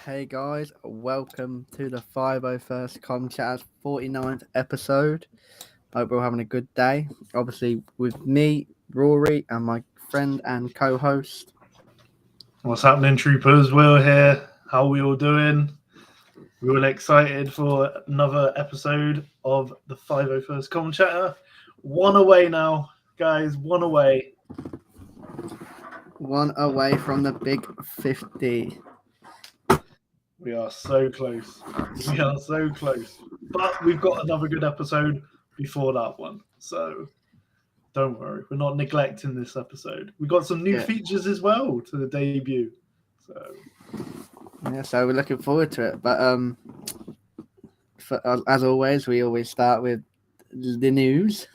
Hey guys, welcome to the 501st Com Chat's 49th episode. Hope we're all having a good day. Obviously, with me, Rory, and my friend and co host. What's happening, troopers? We're here. How are we all doing? We're all excited for another episode of the 501st Com Chatter. One away now, guys. One away. One away from the big 50. We are so close. We are so close. But we've got another good episode before that one. So don't worry. We're not neglecting this episode. We got some new features as well to the debut. So we're looking forward to it. But as always, we always start with the news.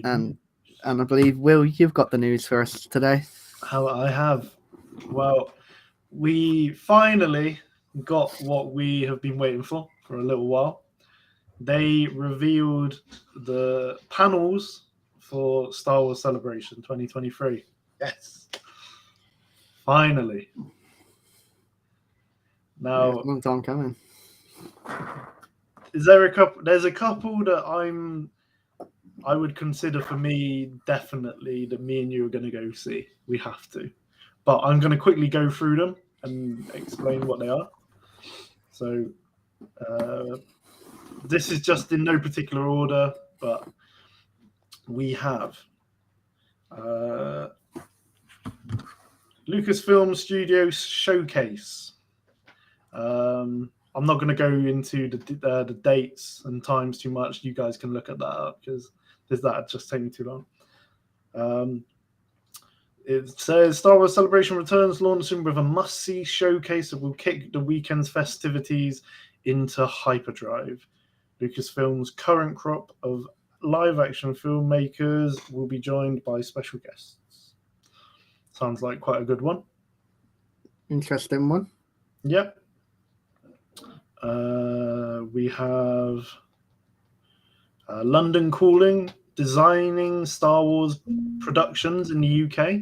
And I believe, Will, you've got the news for us today. How I have. Well, we finally got what we have been waiting for a little while. They revealed the panels for Star Wars Celebration 2023. Yes. Finally. Now, long time coming. There's a couple that I would consider for me definitely that me and you are going to go see. We have to. But I'm going to quickly go through them and explain what they are. So this is just in no particular order, but we have Lucasfilm Studios Showcase. I'm not going to go into the dates and times too much. You guys can look at that up because that'd just take me too long. It says Star Wars Celebration returns, launching with a must-see showcase that will kick the weekend's festivities into hyperdrive. Lucasfilm's current crop of live-action filmmakers will be joined by special guests. Sounds like quite a good one. Interesting one. Yep. We have London Calling, designing Star Wars productions in the UK.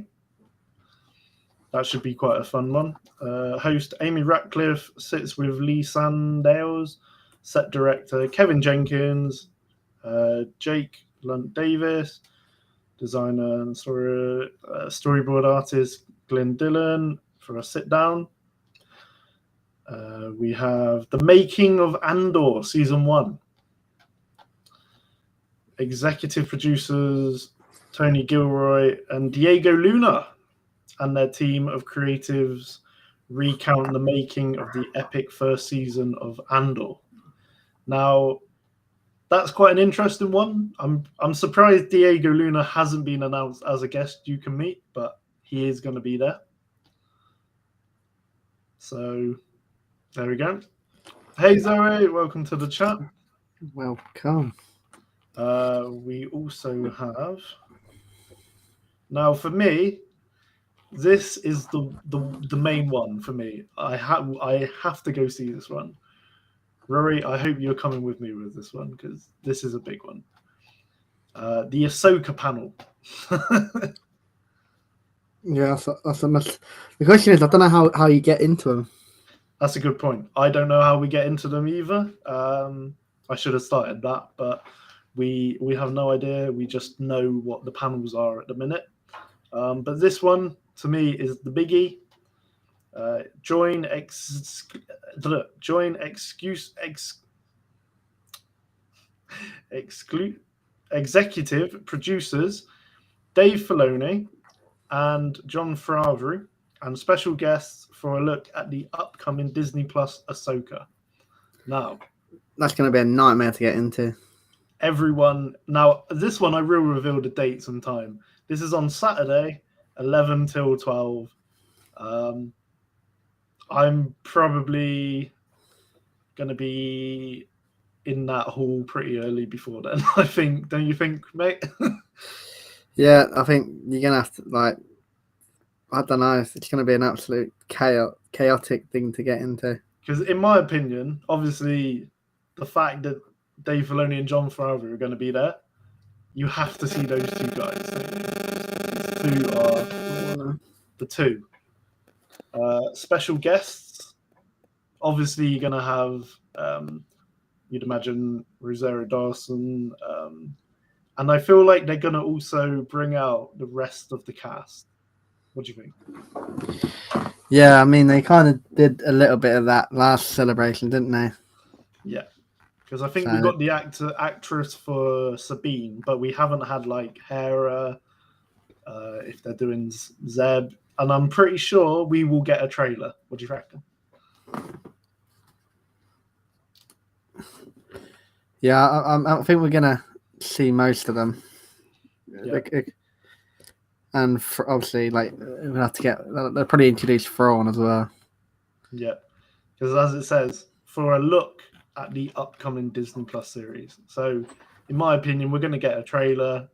That should be quite a fun one. Host Amy Ratcliffe sits with Lee Sandales, set director Kevin Jenkins, Jake Lunt Davis, designer and storyboard artist Glenn Dillon for a sit down. We have The Making of Andor Season 1. Executive producers Tony Gilroy and Diego Luna and their team of creatives recount the making of the epic first season of Andor. Now, that's quite an interesting one. I'm surprised Diego Luna hasn't been announced as a guest you can meet, but he is going to be there. So, there we go. Hey Zoe, welcome to the chat. Welcome. We also have. Now, for me, this is the main one for me. I have to go see this one. Rory, I hope you're coming with me with this one because this is a big one. The Ahsoka panel. Yeah, that's a must. The question is, I don't know how you get into them. That's a good point. I don't know how we get into them either. I should have started that, but we have no idea. We just know what the panels are at the minute. But this one, to me, is the biggie. Executive producers Dave Filoni and Jon Favreau, and special guests for a look at the upcoming Disney Plus Ahsoka. Now, that's going to be a nightmare to get into. Everyone, now this one I will reveal the dates and time. This is on Saturday, 11 till 12. I'm probably going to be in that hall pretty early before then, I think. Don't you think, mate? Yeah, I think you're going to have to, I don't know. It's going to be an absolute chaotic thing to get into. Because in my opinion, obviously, the fact that Dave Filoni and Jon Favreau are going to be there, you have to see those two guys. These two are the two. Special guests obviously you're gonna have you'd imagine Rosario Dawson, and I feel like they're gonna also bring out the rest of the cast. What do you think? Yeah, I mean, they kind of did a little bit of that last celebration, didn't they? Yeah, because I think we So, got the actress for Sabine, but we haven't had like Hera. If they're doing Zeb, and I'm pretty sure we will get a trailer. What do you reckon? yeah, I think we're gonna see most of them. Yeah. And obviously, like we'll have to get. They'll probably introduce Thrawn as well. Yeah, because as it says, for a look at the upcoming Disney Plus series. So, in my opinion, we're going to get a trailer.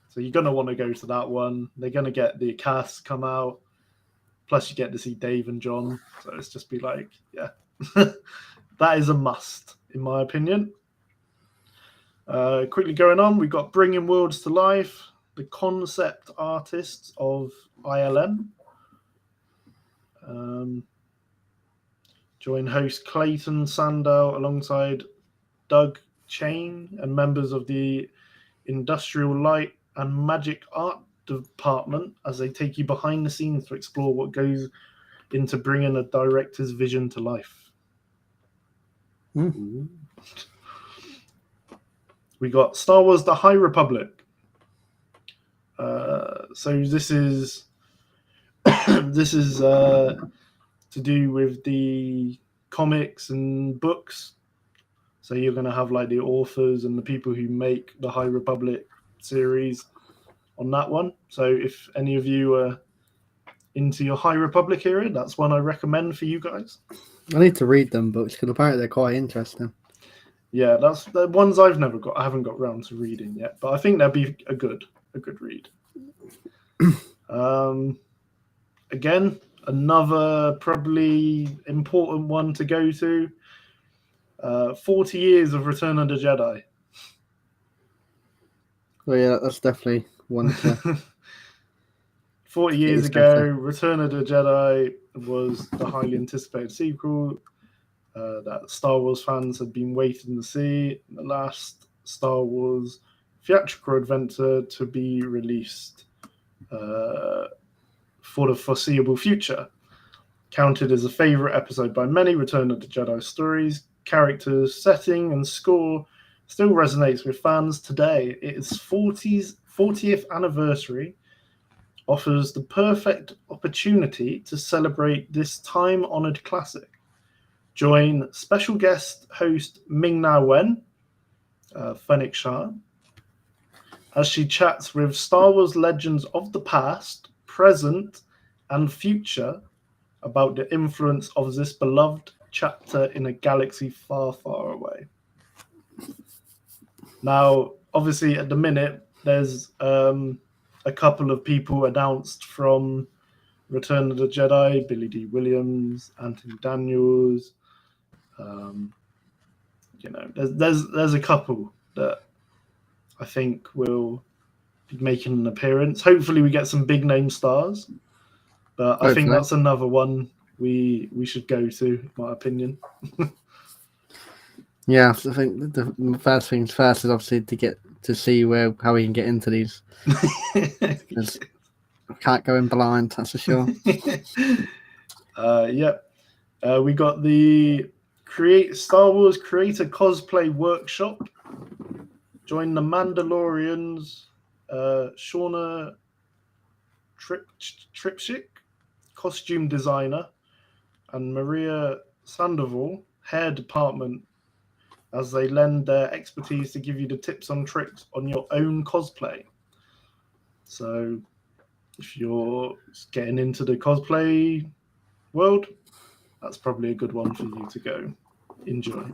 So you're going to want to go to that one. They're going to get the cast come out. Plus, you get to see Dave and John. So it's just be like, yeah, that is a must, in my opinion. Quickly going on, we've got Bringing Worlds to Life, the concept artists of ILM. Join host Clayton Sandow alongside Doug Chain and members of the Industrial Light and Magic Art department as they take you behind the scenes to explore what goes into bringing a director's vision to life. Mm. We got Star Wars: The High Republic. So this is to do with the comics and books. So you're going to have like the authors and the people who make the High Republic series on that one. So if any of you are into your High Republic era, that's one I recommend for you guys. I need to read them books because apparently they're quite interesting. Yeah, that's the ones I've never got. I haven't got around to reading yet, but I think that'd be a good read. Again, another probably important one to go to. 40 years of Return of the Jedi. Well, yeah, that's definitely one to. 40 years ago, Return of the Jedi was the highly anticipated sequel that Star Wars fans had been waiting to see. The last Star Wars theatrical adventure to be released for the foreseeable future. Counted as a favourite episode by many, Return of the Jedi stories, characters, setting, and score still resonates with fans today. Its 40th anniversary offers the perfect opportunity to celebrate this time-honoured classic. Join special guest host Ming-Na Wen, Fennec Shah, as she chats with Star Wars legends of the past, present, and future about the influence of this beloved chapter in a galaxy far, far away. Now, obviously, at the minute, there's a couple of people announced from Return of the Jedi: Billy D. Williams, Anthony Daniels. There's a couple that I think will be making an appearance. Hopefully, we get some big name stars. But I think that's another one we should go to, in my opinion. Yeah, I think the first things first is obviously to get to see how we can get into these. Because we can't go in blind, that's for sure. We got the Star Wars Creator Cosplay Workshop. Join the Mandalorians, Shauna Tripchick, costume designer, and Maria Sandoval, hair department, as they lend their expertise to give you the tips and tricks on your own cosplay. So if you're getting into the cosplay world, that's probably a good one for you to go enjoy.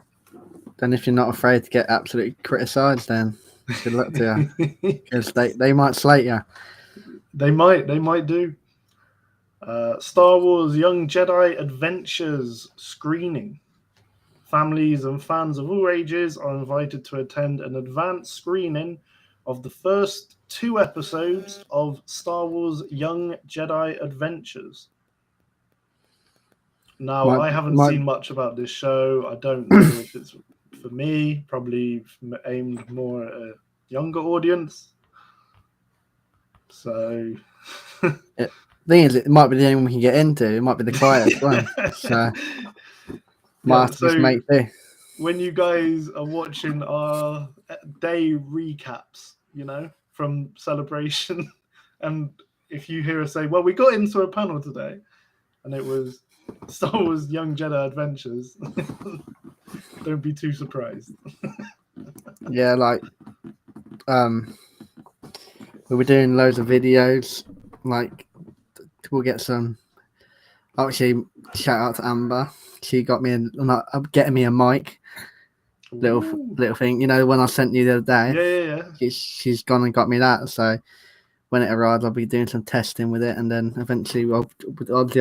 Then if you're not afraid to get absolutely criticised, then good luck to you. Because they might slate you. They might do. Star Wars Young Jedi Adventures screening. Families and fans of all ages are invited to attend an advanced screening of the first 2 episodes of Star Wars Young Jedi Adventures. Now, I haven't might seen much about this show. I don't know if it's for me, probably aimed more at a younger audience. So, thing is, it might be the only one we can get into. It might be the quietest one. So, might have to just make do. When you guys are watching our day recaps, from Celebration, and if you hear us say, well, we got into a panel today, and it was Star Wars Young Jedi Adventures, don't be too surprised. Yeah, like, we were doing loads of videos. Like, we'll get some. Actually, shout out to Amber. She got me getting me a mic. Little thing, when I sent you the other day. Yeah. She's gone and got me that. So when it arrives, I'll be doing some testing with it, and then eventually, I'll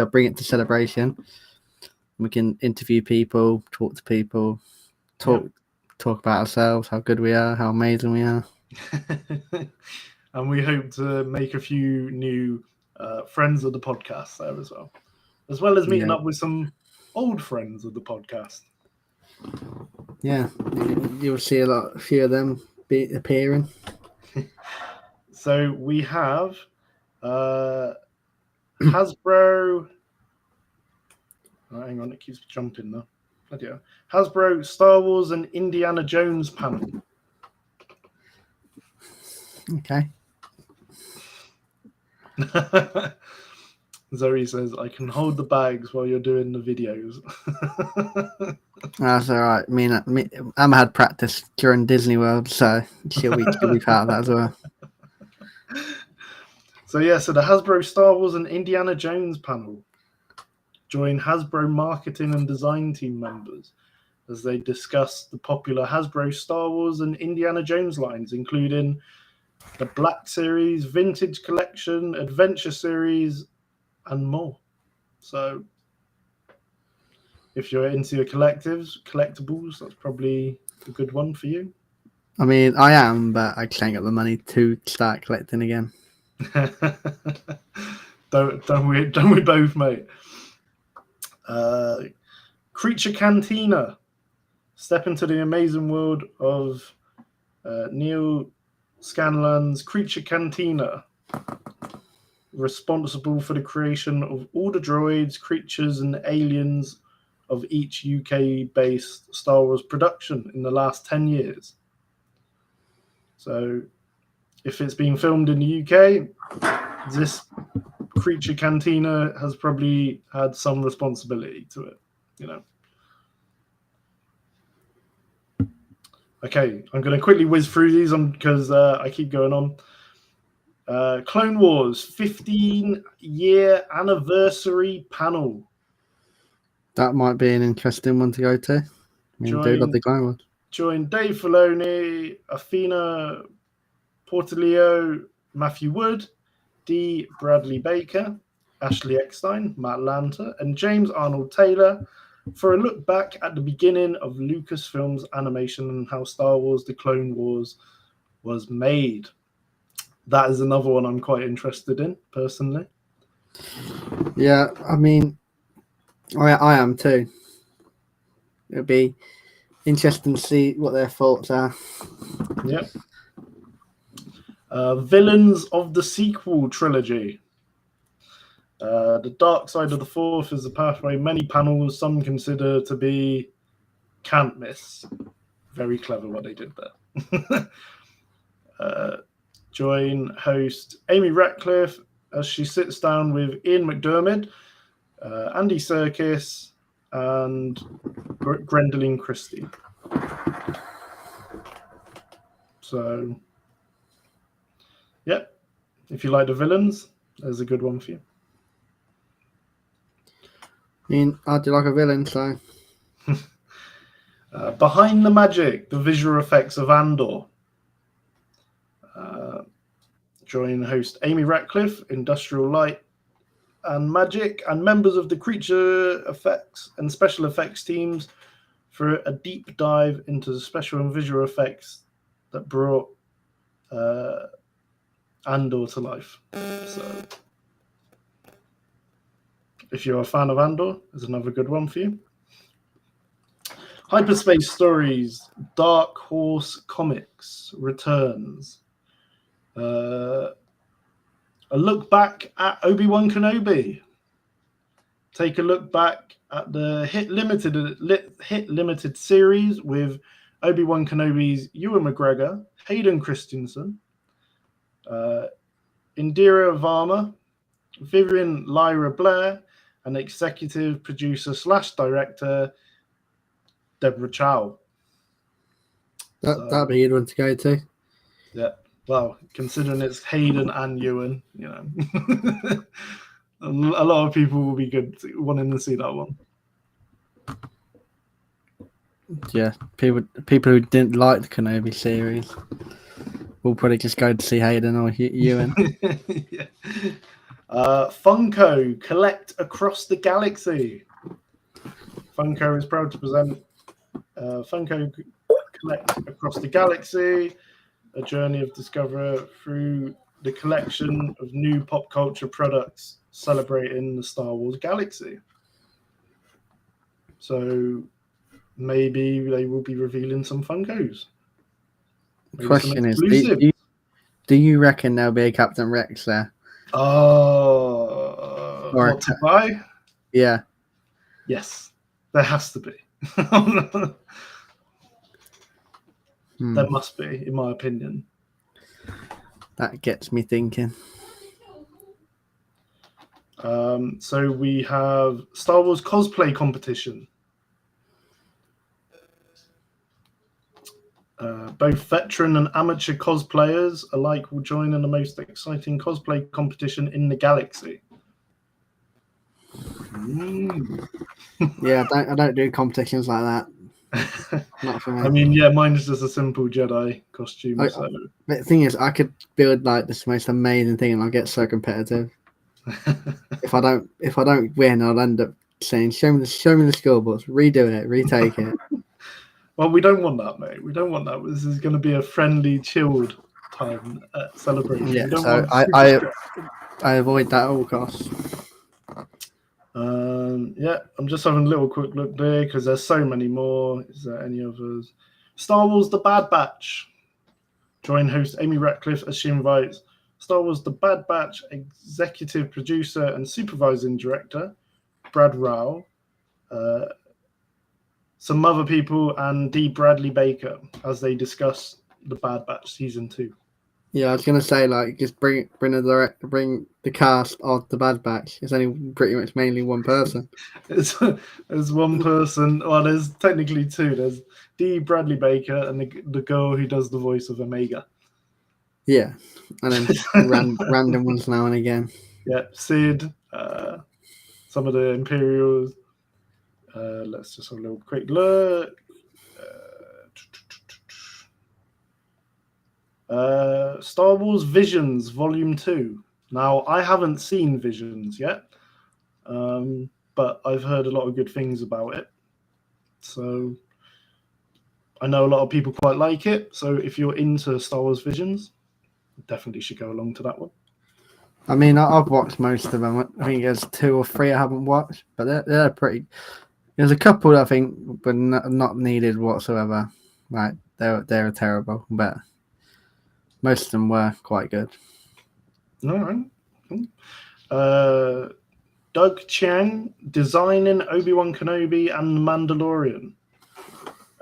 bring it to Celebration. We can interview people, talk to people, talk about ourselves, how good we are, how amazing we are. And we hope to make a few new friends of the podcast there as well as meeting up with some old friends of the podcast. Yeah, you'll see a few of them appearing. So we have Hasbro. Oh, hang on, it keeps jumping though. Bloody hell. Hasbro, Star Wars, and Indiana Jones panel. Okay. Zoe says, I can hold the bags while you're doing the videos. That's all right. Emma had practice during Disney World, so she'll be part of that as well. So the Hasbro, Star Wars, and Indiana Jones panel. Join Hasbro marketing and design team members as they discuss the popular Hasbro, Star Wars, and Indiana Jones lines, including the Black Series, Vintage Collection, Adventure Series, and more. So if you're into your collectibles, that's probably a good one for you. I mean, I am, but I can't get the money to start collecting again. Don't we both, mate? Creature Cantina. Step into the amazing world of Neil Scanlan's Creature Cantina, responsible for the creation of all the droids, creatures, and aliens of each UK-based Star Wars production in the last 10 years. So if it's been filmed in the UK, this Creature Cantina has probably had some responsibility to it, Okay, I'm going to quickly whiz through these because I keep going on. Clone Wars 15-year anniversary panel. That might be an interesting one to go to. I do love the Clone Wars. Join Dave Filoni, Athena Portillo, Matthew Wood, D. Bradley Baker, Ashley Eckstein, Matt Lanter, and James Arnold Taylor for a look back at the beginning of Lucasfilm's animation and how Star Wars The Clone Wars was made. That is another one I'm quite interested in, personally. Yeah, I mean, I am too. It'll be interesting to see what their thoughts are. Yep. Villains of the sequel trilogy. The dark side of the Force is a pathway many panels some consider to be can't miss. Very clever what they did there. Join host Amy Ratcliffe as she sits down with Ian McDiarmid, Andy Serkis, and Gwendoline Christie. So, yep, if you like the villains, there's a good one for you. I mean, I do like a villain, so. Behind the Magic, the visual effects of Andor. Join host Amy Ratcliffe, Industrial Light and Magic, and members of the creature effects and special effects teams for a deep dive into the special and visual effects that brought Andor to life. So if you're a fan of Andor, is another good one for you. Hyperspace Stories, Dark Horse Comics returns. A look back at Obi-Wan Kenobi. Take a look back at the hit limited series with Obi-Wan Kenobi's Ewan McGregor, Hayden Christensen, Indira Varma, Vivian Lyra Blair, and executive producer / director Deborah Chow. That'd be a good one to go to. Yeah. Well, considering it's Hayden and Ewan, you know, a lot of people will be good wanting to see that one. Yeah, people who didn't like the Kenobi series will probably just go to see Hayden or Ewan. Yeah. Funko Collect Across the Galaxy. Funko is proud to present Funko Collect Across the Galaxy, a journey of discovery through the collection of new pop culture products celebrating the Star Wars galaxy. So maybe they will be revealing some Funkos. The question is, do you reckon there'll be a Captain Rex there? What to buy? Yeah. Yes, there has to be. There must be, in my opinion. That gets me thinking. So we have Star Wars cosplay competition. Both veteran and amateur cosplayers alike will join in the most exciting cosplay competition in the galaxy. Yeah, I don't do competitions like that. Not for me. I mean, yeah, mine is just a simple Jedi costume. So. The thing is, I could build like this most amazing thing, and I'll get so competitive. If I don't win, I'll end up saying, "Show me the scoreboards, redo it, retake it." Well, we don't want that, mate. We don't want that. This is going to be a friendly, chilled time celebration. Yeah, so I avoid that at all costs. Yeah, I'm just having a little quick look there because there's so many more. Is there any others? Star Wars: The Bad Batch. Join host Amy Ratcliffe as she invites Star Wars: The Bad Batch executive producer and supervising director Brad Rao, some other people, and D. Bradley Baker as they discuss The Bad Batch season 2. Yeah, I was gonna say like just bring the cast of The Bad Batch. It's only pretty much mainly one person. There's one person. Well, there's technically two. There's D. Bradley Baker and the girl who does the voice of Omega. Yeah, and then random ones now and again. Yeah, Sid. Some of the Imperials. Let's just have a little quick look. Star Wars Visions Volume 2. Now, I haven't seen Visions yet, but I've heard a lot of good things about it. So I know a lot of people quite like it. So if you're into Star Wars Visions, definitely should go along to that one. I mean, I've watched most of them. I think there's 2 or 3 I haven't watched, but they're pretty. There's a couple that I think were not needed whatsoever. Like they're terrible, but most of them were quite good. All right. Doug Chiang designing Obi-Wan Kenobi and The Mandalorian.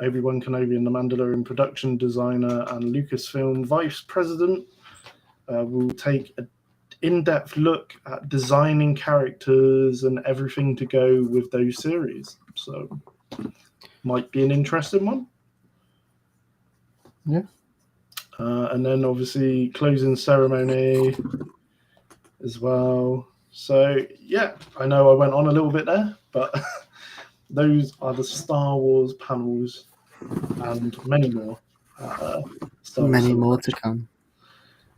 Obi-Wan Kenobi and The Mandalorian production designer and Lucasfilm vice president will take an in-depth look at designing characters and everything to go with those series. So, might be an interesting one. Yeah. And then obviously closing ceremony as well. So yeah, I know I went on a little bit there, but those are the Star Wars panels and many more. Many more to come.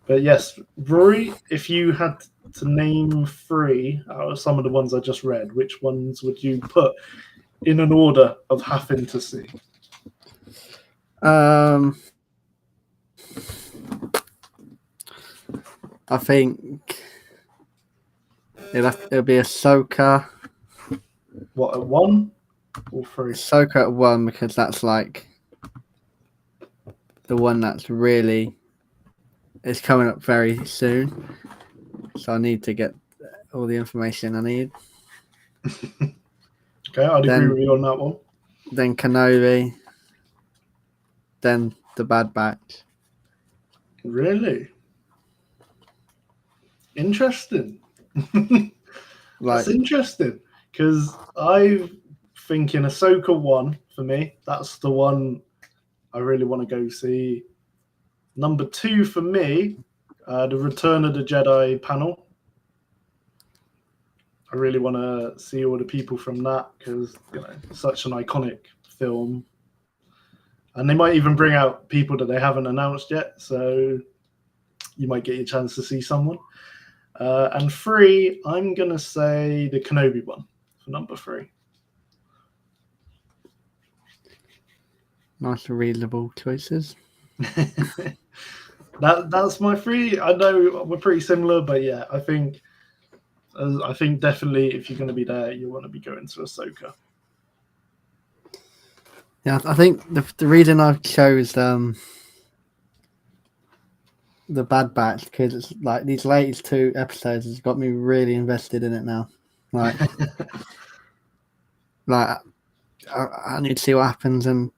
But yes, Rory, if you had to name 3 out of some of the ones I just read, which ones would you put in an order of having to see? I think it'll be Ahsoka, What, at 1 or 3? Ahsoka at 1 because that's like the one that's really is coming up very soon. So I need to get all the information I need. Okay, I'd agree with you on that one. Then Kenobi. Then the Bad Batch. Really? Interesting. That's interesting because I'm thinking Ahsoka 1 for me. That's the one I really want to go see. Number 2 for me, the Return of the Jedi panel. I really want to see all the people from that because such an iconic film. And they might even bring out people that they haven't announced yet, so you might get your chance to see someone. And 3, I'm going to say the Kenobi one for number 3. Nice and reasonable choices. That's my 3. I know we're pretty similar, but yeah, I think definitely if you're going to be there, you want to be going to Ahsoka. Yeah, I think the reason I chose the Bad Batch because it's like these latest 2 episodes has got me really invested in it now. Like, I need to see what happens, and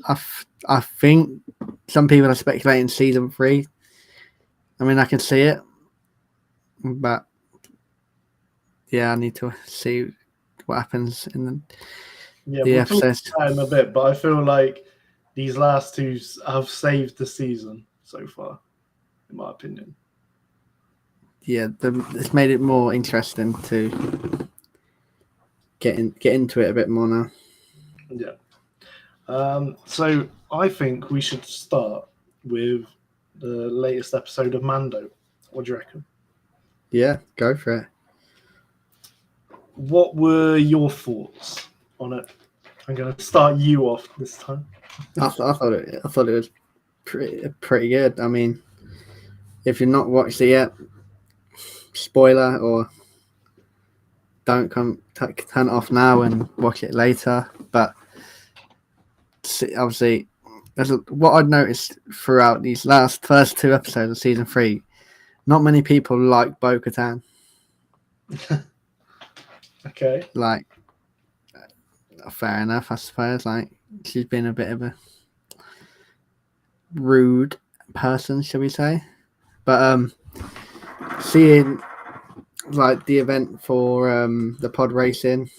I think some people are speculating season 3. I mean, I can see it, but yeah, I need to see what happens in the episodes. Talk about that in a bit, but I feel like these last 2 have saved the season so far, in my opinion. Yeah, it's made it more interesting to get into it a bit more now. Yeah. So I think we should start with the latest episode of Mando. What do you reckon? Yeah, go for it. What were your thoughts on it? I'm going to start you off this time. I thought it was pretty good. I mean, if you've not watched it yet, spoiler or don't turn it off now and watch it later. But obviously, what I'd noticed throughout these first 2 episodes of season 3, not many people like Bo-Katan. Okay. Like, fair enough, I suppose. Like, she's been a bit of a rude person, shall we say? But seeing like the event for the pod racing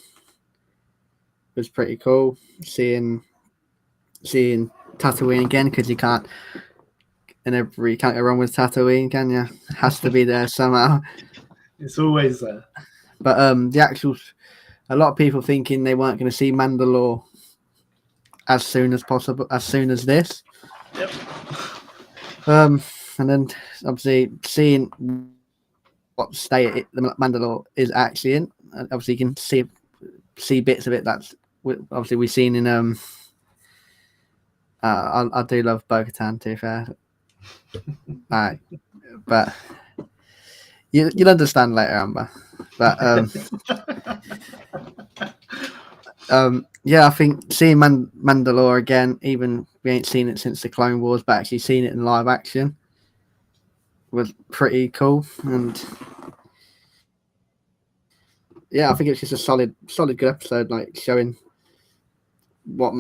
was pretty cool. Seeing Tatooine again because you can't go wrong with Tatooine, can you? Has to be there somehow. It's always there. But a lot of people thinking they weren't going to see Mandalore as soon as possible, as soon as this. Yep. And then obviously seeing what state the Mandalore is actually in. Obviously, you can see bits of it. That's obviously we've seen in I do love Bo-Katan, to be fair. Right, but you'll understand later, Amber. But yeah, I think seeing Mandalore again, even we ain't seen it since the Clone Wars, but actually seeing it in live action was pretty cool. And yeah, I think it's just a solid good episode, like showing what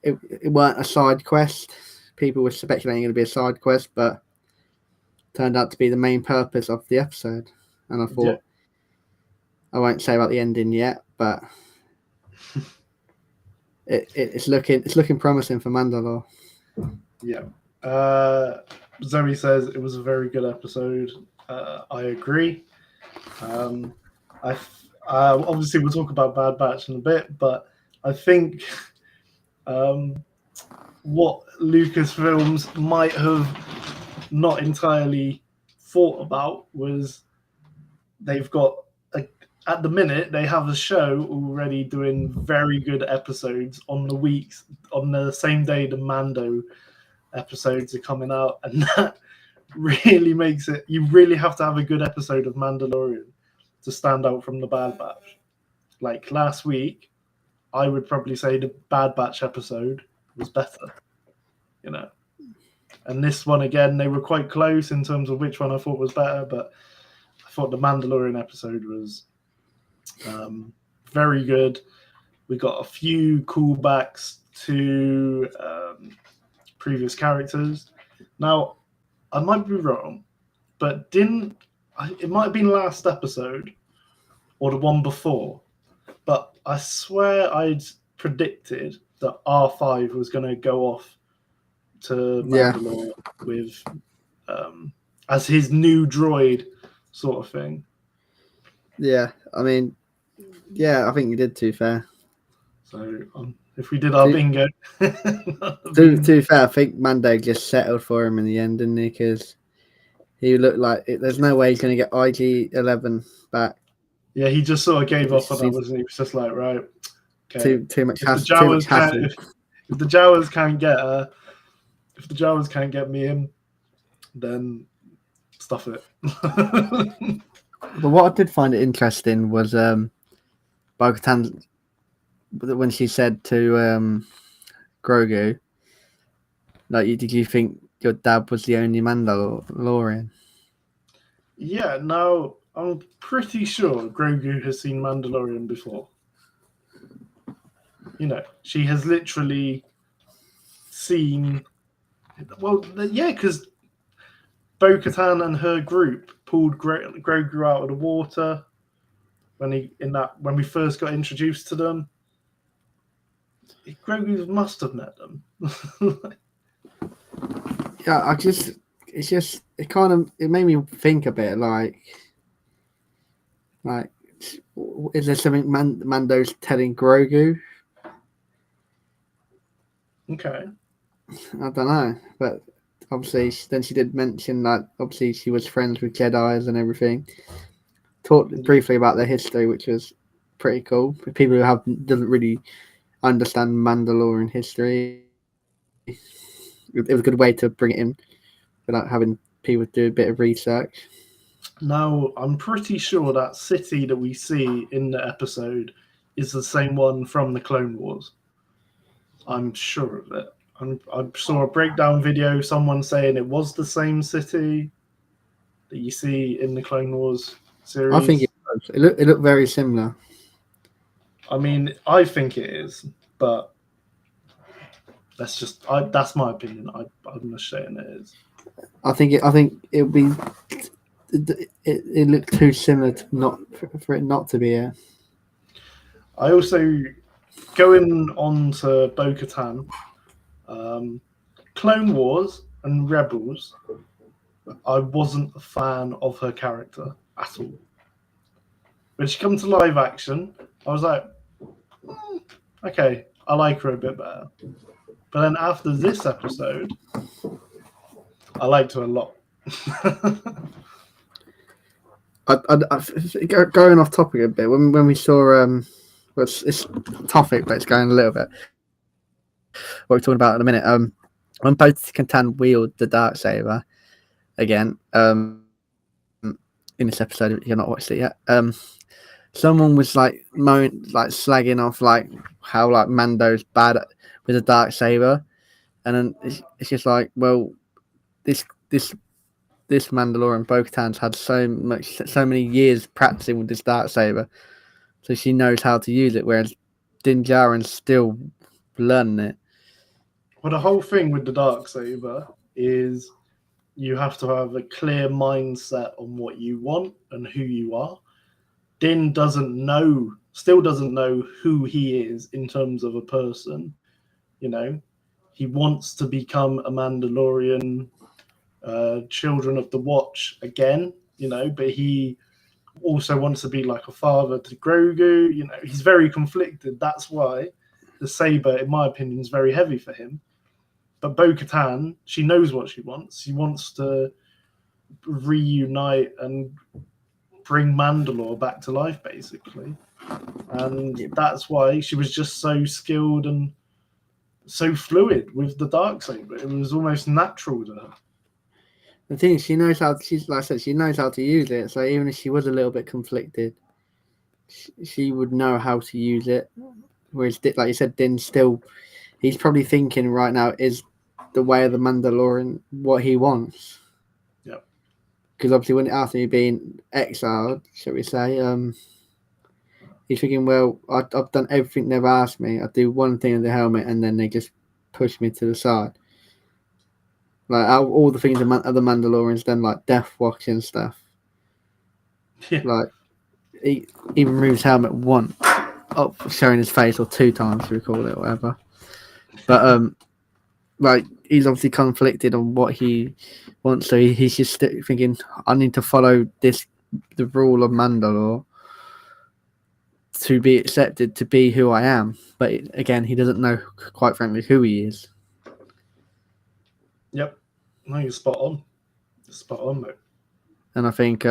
it weren't a side quest. People were speculating it would be a side quest, but turned out to be the main purpose of the episode. And I thought, I won't say about the ending yet, but it's looking promising for Mandalore. Yeah. Zoe says it was a very good episode. I agree. Obviously we'll talk about Bad Batch in a bit, but I think what Lucasfilms might have not entirely thought about was they've got at the minute they have a show already doing very good episodes on the same day the Mando episodes are coming out, and that really makes it, you really have to have a good episode of Mandalorian to stand out from the Bad Batch. like last week, I would probably say the Bad Batch episode was better, you know. And this one again, they were quite close in terms of which one I thought was better, but I thought the Mandalorian episode was very good. We got a few callbacks to previous characters. Now, I might be wrong, but it might have been last episode or the one before, but I swear I'd predicted that R5 was going to go off to Mandalore with as his new droid sort of thing. Yeah, I mean, yeah, I think you did too fair. So if we did our bingo, too fair, I think Mando just settled for him in the end, didn't he? Because he looked like there's no way he's going to get IG-11 back. Yeah, he just sort of gave up on that, wasn't he? He was just like, right, okay. Too much hassle. If the Jawas can't get her, if the Jawas can't get me in, then stuff it. But what I did find it interesting was Bo-Katan, when she said to Grogu, like, did you think your dad was the only Mandalorian? Yeah, no, I'm pretty sure Grogu has seen Mandalorian before. You know, she has literally seen. Well, yeah, because Bo-Katan and her group pulled Grogu out of the water when we first got introduced to them. Grogu must have met them. Yeah, it made me think a bit like is there something Mando's telling Grogu? Okay. I don't know, but obviously then she did mention that obviously she was friends with Jedis and everything. Talked briefly about their history, which was pretty cool. For people who doesn't really understand Mandalorian history, it was a good way to bring it in without having people do a bit of research. Now, I'm pretty sure that city that we see in the episode is the same one from the Clone Wars. I'm sure of it. I saw a breakdown video, someone saying it was the same city that you see in the Clone Wars series. I think it was. It looked very similar. I mean, I think it is, but that's my opinion. I'm just saying it is. I think it'll be. It looked too similar for it not to be. I also, going on to Bo-Katan, Clone Wars and Rebels, I wasn't a fan of her character at all. When she come to live action, I was like, okay, I like her a bit better. But then after this episode, I liked her a lot. Going off topic a bit, when we saw it's topic, but it's going a little bit. What we're talking about in a minute. When Bo-Katan wielded the Darksaber again, in this episode, if you've not watched it yet, someone was like slagging off like how like Mando's bad with the Darksaber, and then it's just like, well, this Mandalorian Bo-Katan's had so many years practicing with this Darksaber, so she knows how to use it, whereas Din Djarin's still learning it. Well, the whole thing with the Darksaber is you have to have a clear mindset on what you want and who you are. Din still doesn't know who he is in terms of a person. You know, he wants to become a Mandalorian, Children of the Watch again, you know, but he also wants to be like a father to Grogu. You know, he's very conflicted. That's why the saber, in my opinion, is very heavy for him. But Bo-Katan, she knows what she wants. She wants to reunite and bring Mandalore back to life, basically. And that's why she was just so skilled and so fluid with the Darksaber. It was almost natural to her. The thing is, she knows how to use it. So even if she was a little bit conflicted, she would know how to use it. Whereas, like you said, Din still, he's probably thinking right now, is the way of the Mandalorian what he wants? Yep. Because obviously, when after he being exiled, shall we say, he's thinking, well, I've done everything they've asked me. I do one thing with the helmet, and then they just push me to the side. Like all the things other Mandalorians done, like death watching stuff. Yeah. Like he even removes helmet once, showing his face, or 2 times, we call it, or whatever. But like he's obviously conflicted on what he wants, so he's just thinking, I need to follow the rule of Mandalore to be accepted, to be who I am. But again, he doesn't know, quite frankly, who he is. Yep. No, you're spot on. You're spot on, mate. And I think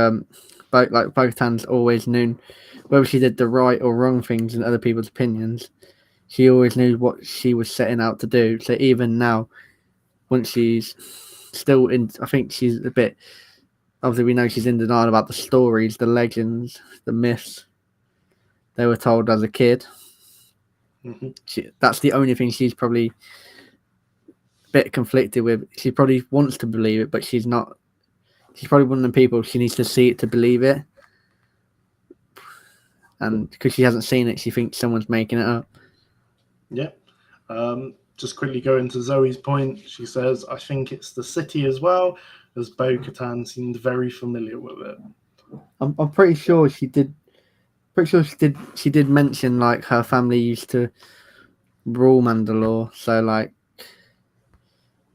both hands always knew whether she did the right or wrong things in other people's opinions. She always knew what she was setting out to do. So even now, once she's still in, I think she's a bit. Obviously, we know she's in denial about the stories, the legends, the myths they were told as a kid. Mm-hmm. That's the only thing she's probably a bit conflicted with. She probably wants to believe it, but she's not. She's probably one of the people, she needs to see it to believe it. And because she hasn't seen it, she thinks someone's making it up. Yeah. Just quickly going to Zoe's point, she says, I think it's the city as well, as Bo-Katan seemed very familiar with it. I'm pretty sure she did. Pretty sure she did mention like her family used to rule Mandalore, so like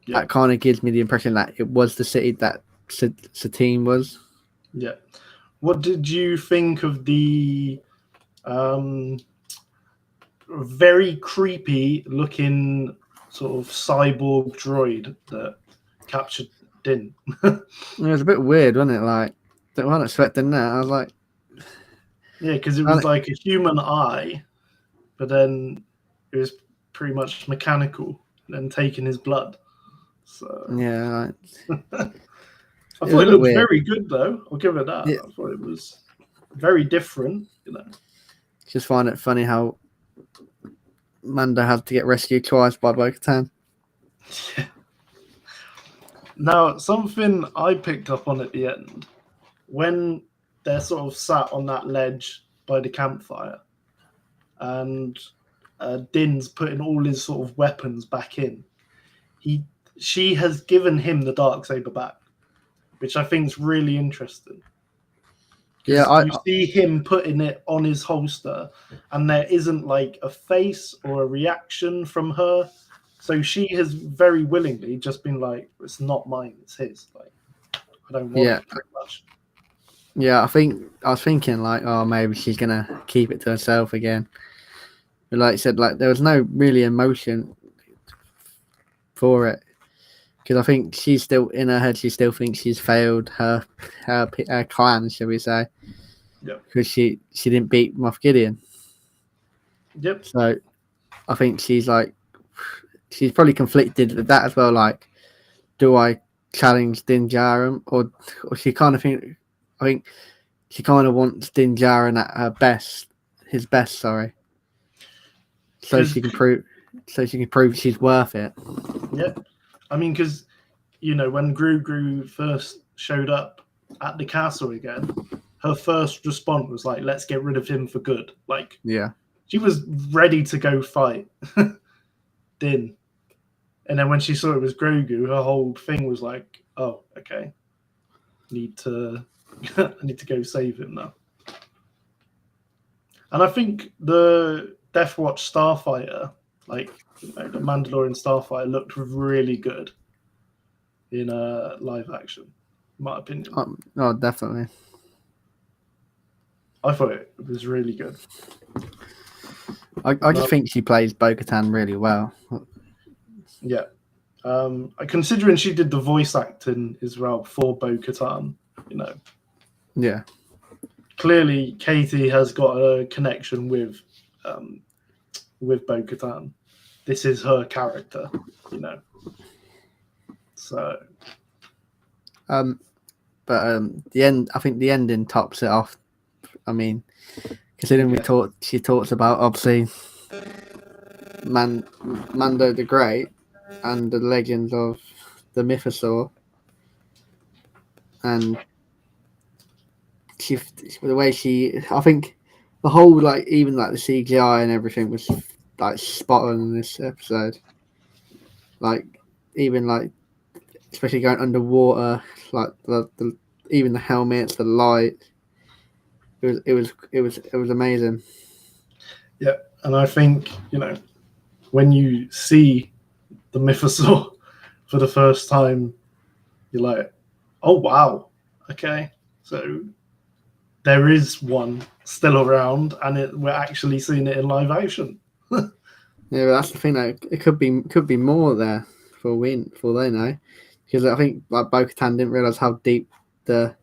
that kind of gives me the impression that it was the city that Satine was. Yeah. What did you think of the very creepy looking sort of cyborg droid that captured Din? It was a bit weird, wasn't it? Like, I wasn't expecting that. I was like, yeah, because it was like a human eye, but then it was pretty much mechanical and then taking his blood. So yeah, like, I thought it looked very good, though. I'll give it that. Yeah. I thought it was very different, you know. Just find it funny how Mando had to get rescued twice by Bo-Katan. Yeah. Now, something I picked up on at the end, when they're sort of sat on that ledge by the campfire, and Din's putting all his sort of weapons back in, she has given him the Darksaber back, which I think is really interesting. Yeah, you see him putting it on his holster, and there isn't like a face or a reaction from her. So she has very willingly just been like, "It's not mine; it's his." Like, I don't want it pretty much. Yeah, I was thinking like, oh, maybe she's gonna keep it to herself again. But like I said, like there was no really emotion for it, because I think she's still in her head. She still thinks she's failed her clan, shall we say? Yeah. Because she didn't beat Moff Gideon. Yep. So I think she's probably conflicted with that as well. Like, do I challenge Din Djarin, or she kind of think? I think she kind of wants Din Djarin at her best, his best. Sorry. So she can prove she's worth it. Yeah, I mean, because when Gru first showed up at the castle again, her first response was like, "Let's get rid of him for good." Like, yeah, she was ready to go fight Din, and then when she saw it was Grogu, her whole thing was like, "Oh, okay, I need to go save him now." And I think the Death Watch Starfighter, like the Mandalorian Starfighter, looked really good in live action, in my opinion. Oh, definitely. I thought it was really good. I just think she plays Bo-Katan really well. Yeah. Considering she did the voice acting as well for Bo-Katan, Yeah. Clearly Katie has got a connection with Bo-Katan. This is her character, So. But the end. I think the ending tops it off. I mean, Considering Okay. she talks about obviously Mando the Great and the legends of the Mythosaur, and she the way I think the whole even the CGI and everything was spot on in this episode. Like even especially going underwater, like the even the helmets, the light. It was amazing. Yeah, and I think when you see the Mythosaur for the first time, you're like, oh wow, okay, so there is one still around, and we're actually seeing it in live action. Yeah, but that's the thing. It could be more there for they know, because I think Bo-Katan didn't realize how deep the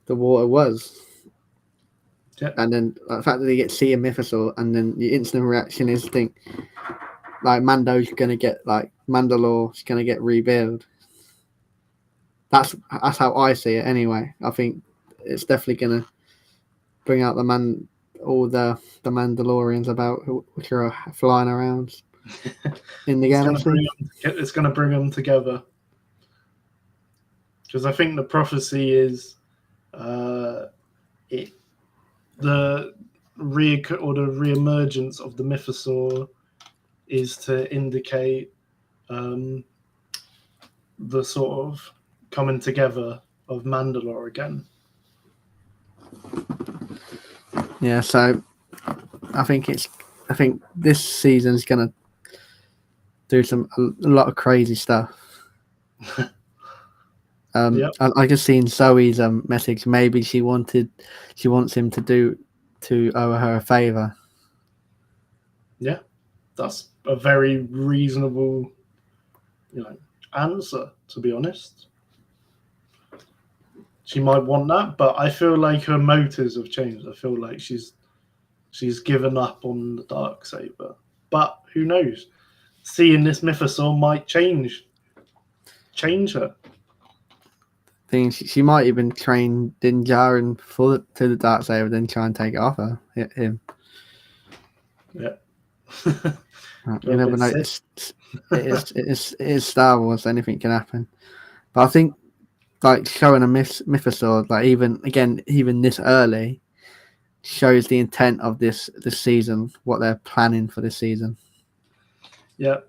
water was, Yeah. and then the fact that you get to see a Mythosaur, and then the instant reaction is think Mando's gonna get Mandalore's gonna get rebuilt. That's how I see it anyway. I think it's definitely gonna bring out all the Mandalorians which are flying around in the galaxy. It's going to bring them together, because I think the prophecy is the reemergence of the Mythosaur is to indicate the sort of coming together of Mandalore again. Yeah, so I think this season's gonna do a lot of crazy stuff. Yep. I just seen Zoe's message. Maybe she wants him to owe her a favor. Yeah, that's a very reasonable, answer. To be honest, she might want that, but I feel like her motives have changed. I feel like she's given up on the Darksaber, but who knows? Seeing this Mythosaur might change her. Thing she might even train Din Djarin to the Darksaber, then try and take it off him. Yeah. You never know. It is Star Wars. Anything can happen. But I think showing a Mythosaur, even this early, shows the intent of this season, what they're planning for this season. Yeah.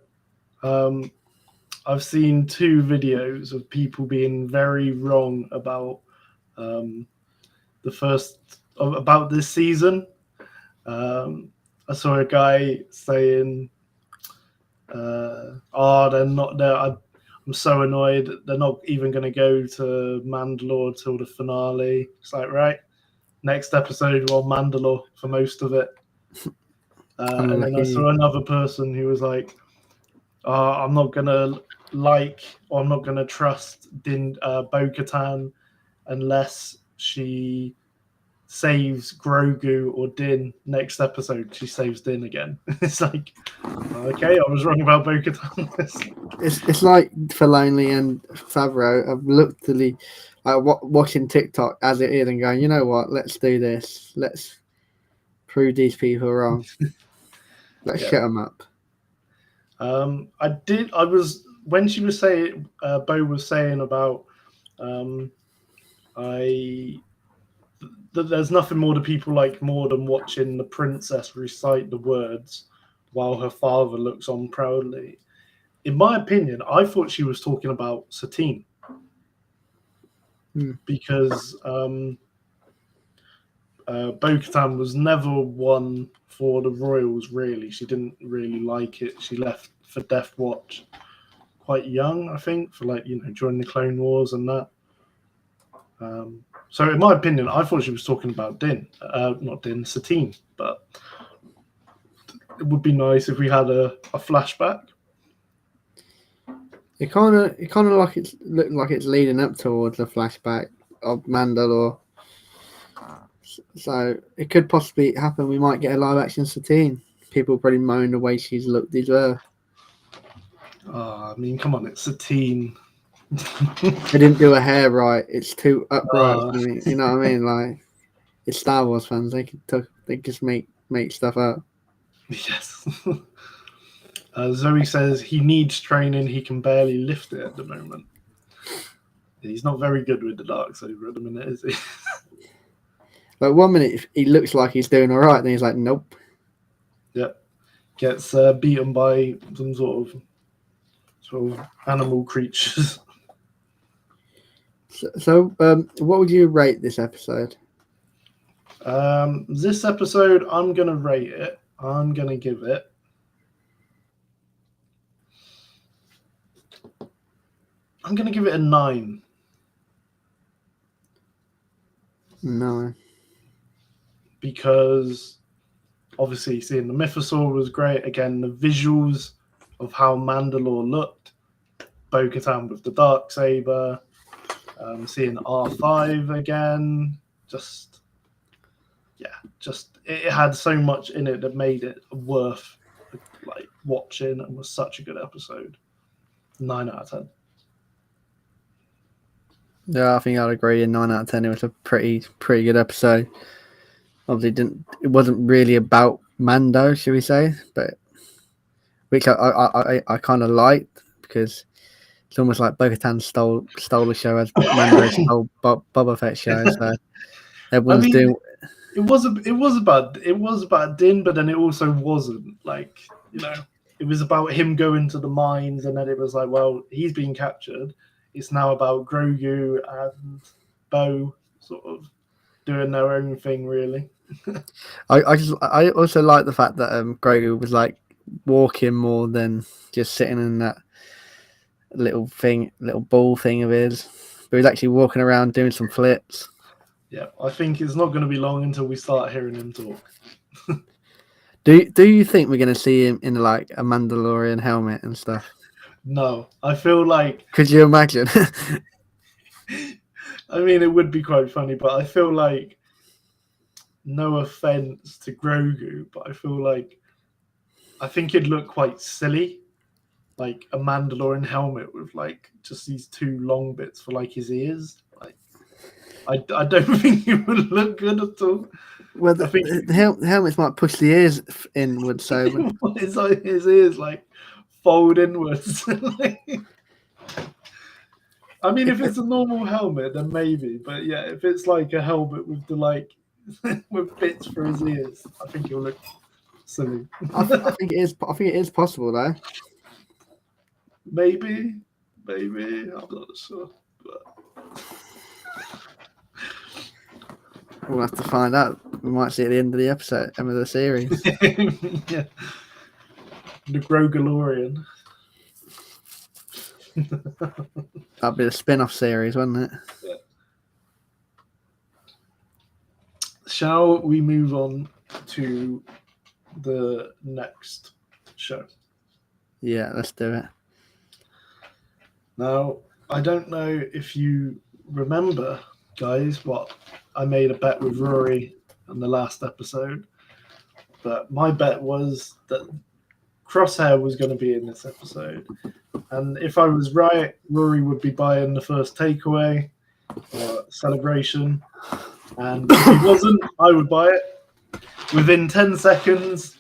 I've seen 2 videos of people being very wrong about about this season. I saw a guy saying, they're not there. I'm so annoyed. They're not even going to go to Mandalore till the finale. It's like, right, next episode we're on Mandalore for most of it. And then I saw another person who was like, I'm not going to I'm not going to trust Bo-Katan unless she saves Grogu or Din next episode. She saves Din again. It's like, okay, I was wrong about Bo-Katan. It's like Filoni and Favreau have looked to watching TikTok as it is and going, you know what? Let's do this. Let's prove these people wrong. Let's shut them up. When she was saying, Bo was saying about, there's nothing more to people like more than watching the princess recite the words while her father looks on proudly. In my opinion, I thought she was talking about Satine. Because Bo-Katan was never one for the royals, really. She didn't really like it. She left for Death Watch quite young, I think, for during the Clone Wars and that. So in my opinion, I thought she was talking about not Din, Satine. But it would be nice if we had a flashback. It kind of looked like it's leading up towards a flashback of Mandalore. So it could possibly happen. We might get a live action Satine. People probably moan the way she's looked as well. I mean, come on, it's Satine. They didn't do her hair right. It's too upright. You know what I mean? it's Star Wars fans. They just make stuff up. Yes. Zoe says he needs training. He can barely lift it at the moment. He's not very good with the Darksaber at the minute, is he? Like 1 minute he looks like he's doing all right, then he's like, nope. Yep. Gets beaten by some sort of animal creatures. So, what would you rate this episode? This episode, I'm gonna rate it. I'm gonna give it. I'm gonna give it a 9. No. Because obviously seeing the Mythosaur was great. Again, the visuals of how Mandalore looked, Bo-Katan with the Darksaber, seeing R5 again, it had so much in it that made it worth like watching, and was such a good episode. 9 out of 10. Yeah, I think I'd agree. A 9 out of 10. It was a pretty good episode. Obviously, it wasn't really about Mando, should we say? But which I kind of liked, because it's almost like Bo-Katan stole the show as Mando stole Boba Fett's show. So everyone's doing. It was about Din, but then it also wasn't, like, it was about him going to the mines, and then it was like, well, he's been captured. It's now about Grogu and Bo sort of doing their own thing, really. I also like the fact that Grogu was like walking more than just sitting in that little ball thing of his, but he's actually walking around doing some flips. Yeah, I think it's not going to be long until we start hearing him talk. Do you think we're going to see him in like a Mandalorian helmet and stuff? No, I feel like. Could you imagine? I mean, it would be quite funny, but I feel like, no offense to Grogu, but I think it'd look quite silly, like a Mandalorian helmet with like just these 2 long bits for like his ears. Like, I don't think it would look good at all. Well, the helmets might push the ears inwards, so his ears like fold inwards. I mean, if it's a normal helmet, then maybe. But yeah, if it's like a helmet with the with bits for his ears, I think it'll look silly. I think it is possible though. Maybe, I'm not sure. But... We'll have to find out. We might see at the end of the episode, end of the series. Yeah. The Grogalorian. That'd be the spin-off series, wouldn't it? Yeah. Shall we move on to the next show? Yeah, let's do it. Now, I don't know if you remember, guys, what I made a bet with Rory in the last episode, but my bet was that Crosshair was going to be in this episode, and if I was right, Rory would be buying the first takeaway or celebration, and if he wasn't, I would buy it. Within 10 seconds,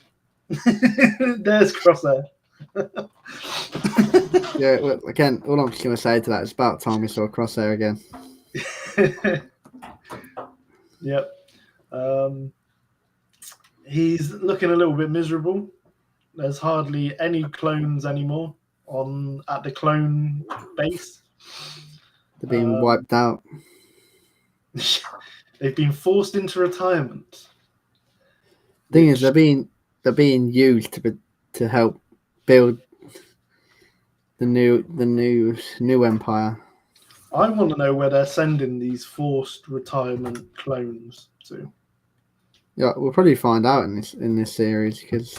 there's Crosshair. Yeah, well, again, all I'm just going to say to that is about time we saw Crosshair again. Yep. He's looking a little bit miserable. There's hardly any clones anymore at the clone base. They're being wiped out. They've been forced into retirement. Thing is, they're being used to help build the new empire. I want to know where they're sending these forced retirement clones to. Yeah, we'll probably find out in this series, because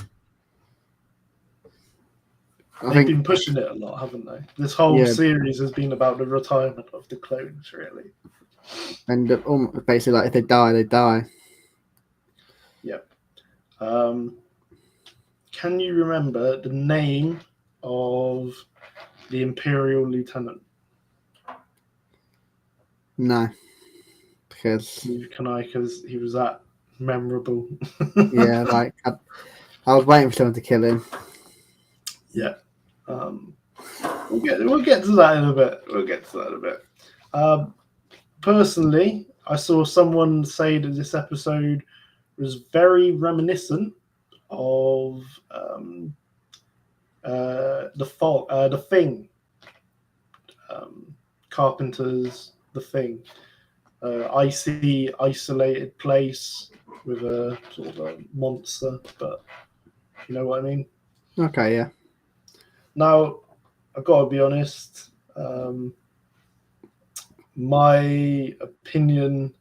they've been pushing it a lot, haven't they? This whole series has been about the retirement of the clones, really. And basically, like, if they die, they die. Yep. Can you remember the name of the Imperial Lieutenant? No. because he was that memorable. yeah, like I was waiting for someone to kill him. Yeah. We'll get to that in a bit. Personally, I saw someone say that this episode was very reminiscent of the Thing, Carpenter's The Thing, icy, isolated place with a sort of a monster, but you know what I mean. Okay, yeah. Now, I've got to be honest. My opinion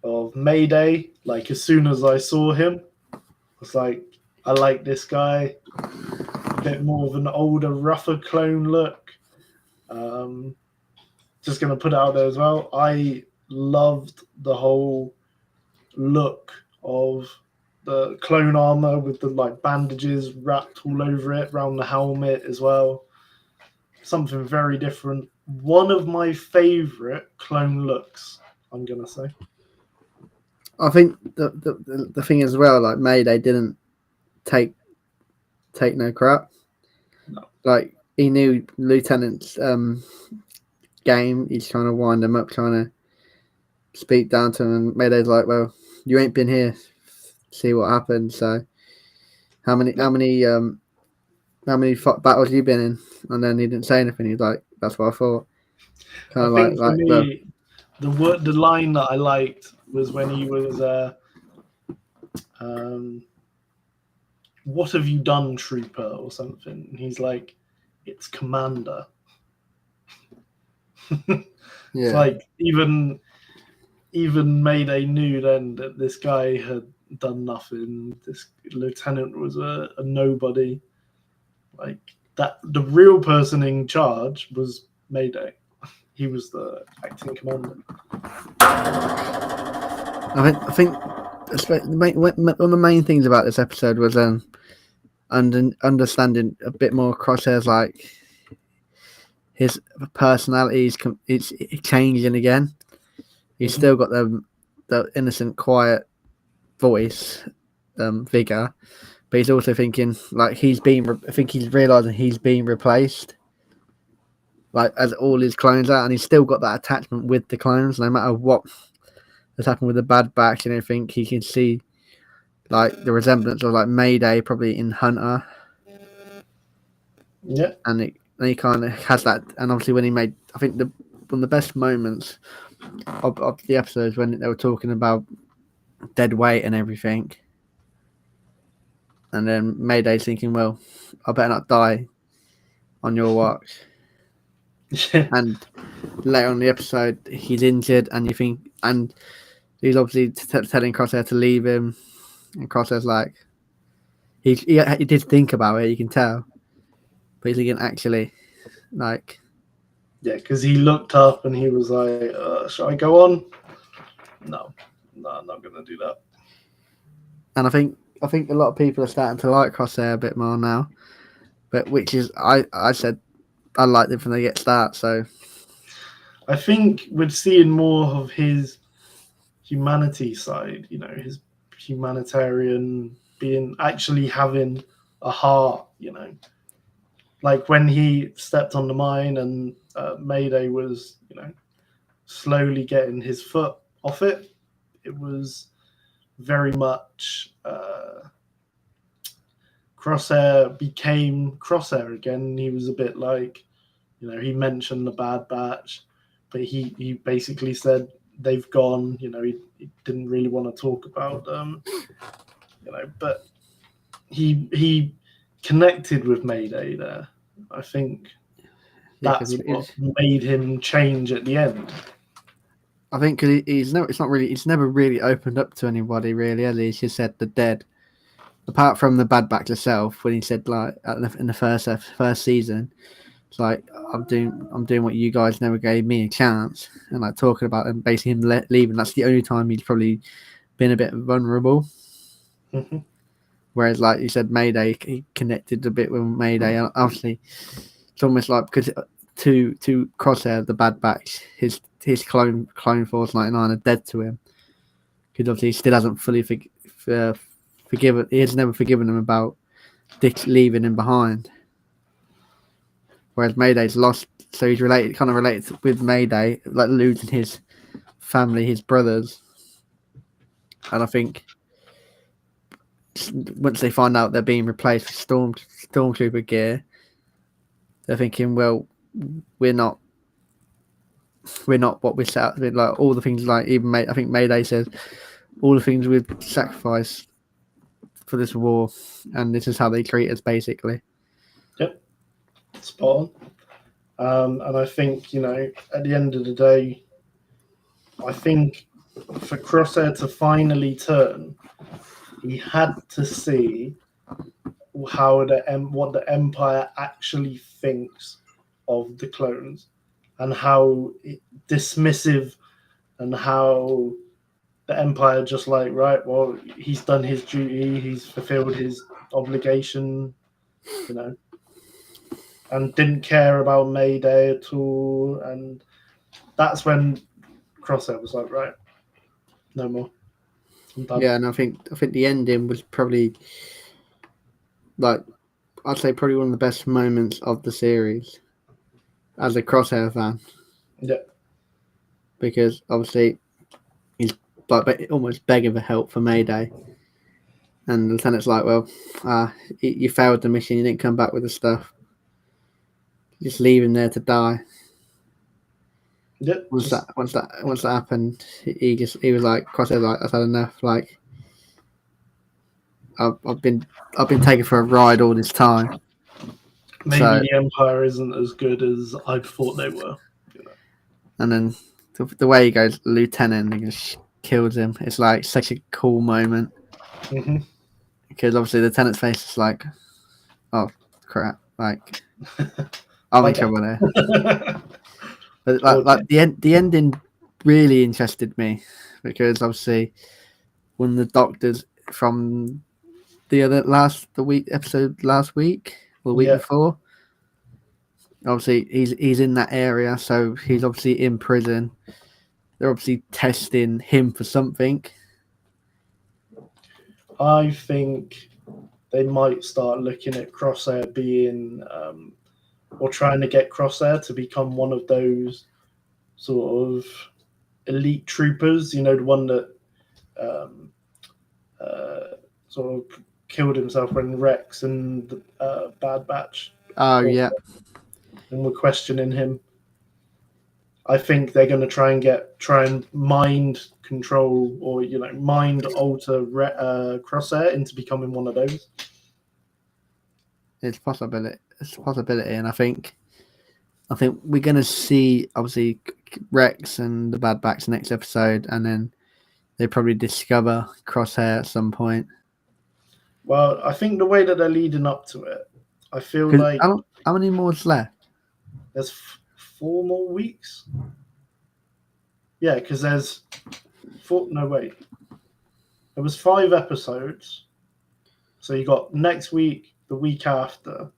of Mayday, like as soon as I saw him, I was like, I like this guy. A bit more of an older, rougher clone look. Just going to put it out there as well. I loved the whole look of the clone armor with the like bandages wrapped all over it, around the helmet as well. Something very different. One of my favorite clone looks, I'm going to say. I think the thing as well, like Mayday didn't take no crap. No. Like he knew Lieutenant's game. He's trying to wind him up, trying to speak down to him, and Mayday's like, "Well, you ain't been here. See what happened." So, how many battles have you been in? And then he didn't say anything. He's like, "That's what I thought." I think for me, the line that I liked was when he was, "What have you done, trooper?" or something. And he's like, "It's Commander." It's like even Mayday knew then that this guy had done nothing. This lieutenant was a nobody. Like that, the real person in charge was Mayday. He was the acting commander. I think one of the main things about this episode was understanding a bit more Crosshair's like his personality is changing again. He's still got the innocent, quiet voice, vigor, but he's also thinking like I think he's realizing he's being replaced, like as all his clones are, and he's still got that attachment with the clones, no matter what has happened with the Bad Batch and everything. He can see like the resemblance of like Mayday probably in Hunter. Yeah, and he kind of has that, and obviously when he made, I think one of the best moments of the episodes when they were talking about dead weight and everything, and then Mayday's thinking, well, I better not die on your watch. And later on in the episode he's injured, and you think, and he's obviously telling Crosshair to leave him, and Crosshair's like, he did think about it, you can tell, but he's thinking actually, like, yeah, because he looked up and he was like, "Shall I go on?" No, I'm not gonna do that. And I think a lot of people are starting to like Crosshair a bit more now, but which is I said I liked it from the get start. So I think we're seeing more of his humanity side. You know, his humanitarian being, actually having a heart. You know, like when he stepped on the mine and Mayday was, you know, slowly getting his foot off it. It was very much Crosshair became Crosshair again. He was a bit like, you know, he mentioned the Bad Batch, but he basically said they've gone. You know, he didn't really want to talk about them. You know, but he connected with Mayday there. I think that's what made him change at the end. I think he's never really opened up to anybody really, has he? He's just said the dead. Apart from the Bad Batch itself, when he said like in the first season, it's like I'm doing what you guys never gave me a chance, and like talking about him basically him leaving. That's the only time he's probably been a bit vulnerable. Mm-hmm. Whereas, like you said, Mayday, he connected a bit with Mayday. And obviously, it's almost like because to Crosshair, the Bad Batch, his his clone Force 99 are dead to him, because obviously he still hasn't fully forgiven. He has never forgiven him about Dick leaving him behind. Whereas Mayday's lost, so he's kind of related with Mayday, like losing his family, his brothers. And I think once they find out they're being replaced with Stormtrooper gear, they're thinking, well, we're not what we're set out to be. Like all the things, like even I think Mayday says, all the things we've sacrificed for this war, and this is how they treat us, basically. Yep, spot on. And I think, at the end of the day, I think for Crosshair to finally turn, he had to see what the Empire actually thinks of the clones, and how dismissive, and how the Empire just like, right, well, he's done his duty, he's fulfilled his obligation, and didn't care about Mayday at all. And that's when Crosshair was like, right, no more. I'm done. Yeah, and I think the ending was probably, like, I'd say probably one of the best moments of the series as a Crosshair fan. Yeah. Because obviously he's like almost begging for help for Mayday, and the Lieutenant's like, well, you failed the mission, you didn't come back with the stuff, just leave him there to die. Yeah. Once that happened, he was like, Crosshair's like, I've had enough. Like, I've been taken for a ride all this time. Maybe the Empire isn't as good as I thought they were. And then the way he goes, Lieutenant, and he just kills him. It's like such a cool moment. Mm-hmm. Because obviously the Lieutenant's face is like, oh crap, like I'm in trouble there. But like the ending really interested me, because obviously one of the doctors from the episode last week or the week before, obviously he's in that area, so he's obviously in prison. They're obviously testing him for something. I think they might start looking at Crosshair being, or trying to get Crosshair to become one of those sort of elite troopers, the one that sort of killed himself when Rex and the Bad Batch. Oh, yeah. And we're questioning him. I think they're going to try and mind control, or mind alter Crosshair into becoming one of those. It's a possibility, and I think we're going to see obviously Rex and the Bad Batch next episode, and then they probably discover Crosshair at some point. Well, I think the way that they're leading up to it, I feel like how many more is left? There's 4 more weeks. Yeah, because there's 4. No, wait. There was 5 episodes. So you got next week, the week after,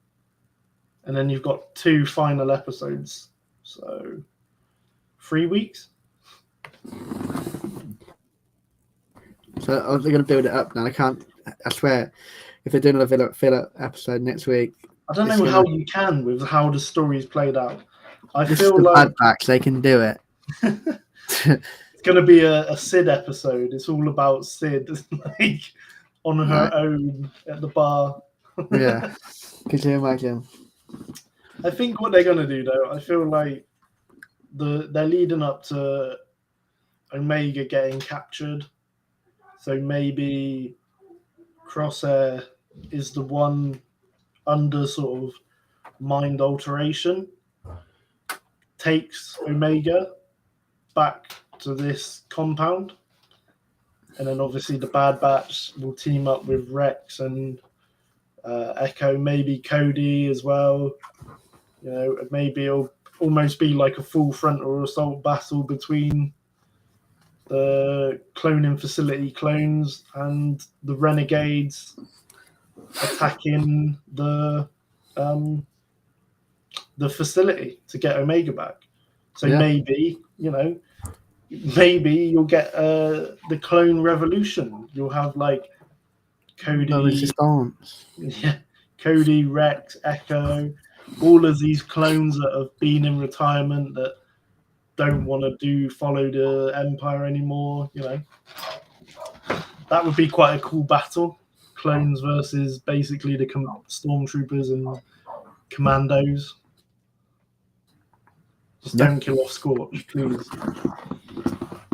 and then you've got 2 final episodes. So 3 weeks. So they're going to build it up now. I swear, if they're doing another filler episode next week, I don't know how you can with how the story's played out. I this feel is the like Bad Batch, they can do it. It's going to be a Sid episode. It's all about Sid, like on her own at the bar. Yeah, could you imagine? I think what they're going to do, though, I feel like they're leading up to Omega getting captured. So maybe Crosshair is the one under sort of mind alteration, takes Omega back to this compound, and then obviously the Bad Batch will team up with Rex and Echo, maybe Cody as well. Maybe it'll almost be like a full frontal assault battle between the cloning facility clones and the Renegades attacking the facility to get Omega back. So maybe you know, maybe you'll get the clone revolution. You'll have like Cody, No resistance. yeah, Cody, Rex, Echo, all of these clones that have been in retirement that don't want to follow the Empire anymore. You know, that would be quite a cool battle. Clones versus basically the stormtroopers and commandos. Just don't kill off Scorch, please.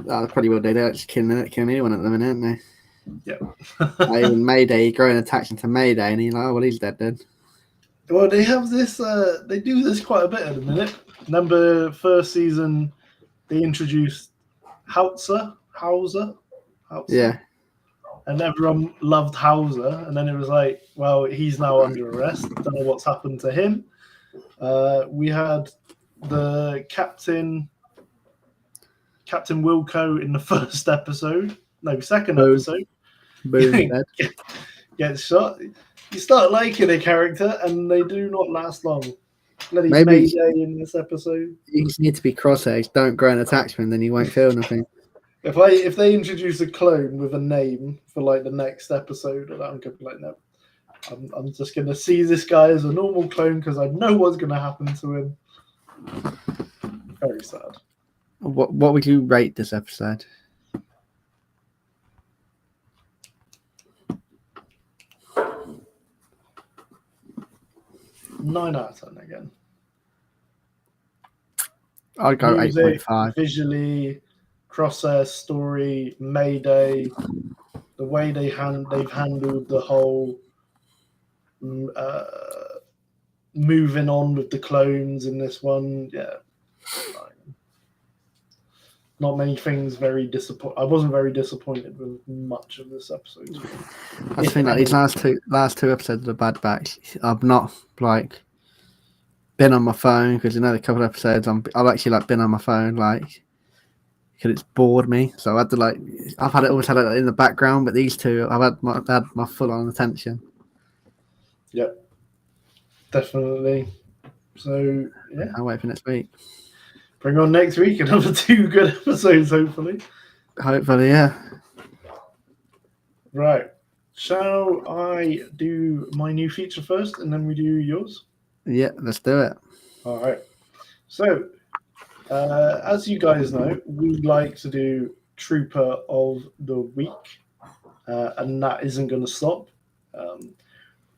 That's probably what they do. Just killing anyone at the minute, aren't they? Yeah. Even Mayday, growing attacks into Mayday, and he's like, oh, well, he's dead then. Well, they have this. They do this quite a bit at the minute. Remember, first season, they introduced Hauser. Yeah. And everyone loved Hauser, and then it was like, well, he's now under arrest. Don't know what's happened to him. We had the Captain Wilco in the first episode. No, second episode. Boom, dead. Gets shot. You start liking a character, and they do not last long. Bloody Maybe Mayday in this episode. You just need to be crosshairs. Don't grow an attachment, then you won't feel nothing. If they introduce a clone with a name for like the next episode, I'm gonna be like, no, I'm just gonna see this guy as a normal clone because I know what's gonna happen to him. Very sad. What would you rate this episode? Nine out of 10 again. I'd go 8.5. Visually, crosshair story, Mayday, the way they've handled the whole moving on with the clones in this one. Yeah, not many things. I wasn't very disappointed with much of this episode. I think like these last two episodes of the Bad Batch, I've not like been on my phone because a couple of episodes I've actually like been on my phone like because it's bored me. So I had to I've always had it in the background, but these two I've had my full on attention. Yep, definitely. So yeah, I'll wait for next week. Bring on next week another 2 good episodes, hopefully. Hopefully, yeah. Right. Shall I do my new feature first and then we do yours? Yeah, let's do it. All right. So, as you guys know, we like to do Trooper of the Week, and that isn't going to stop.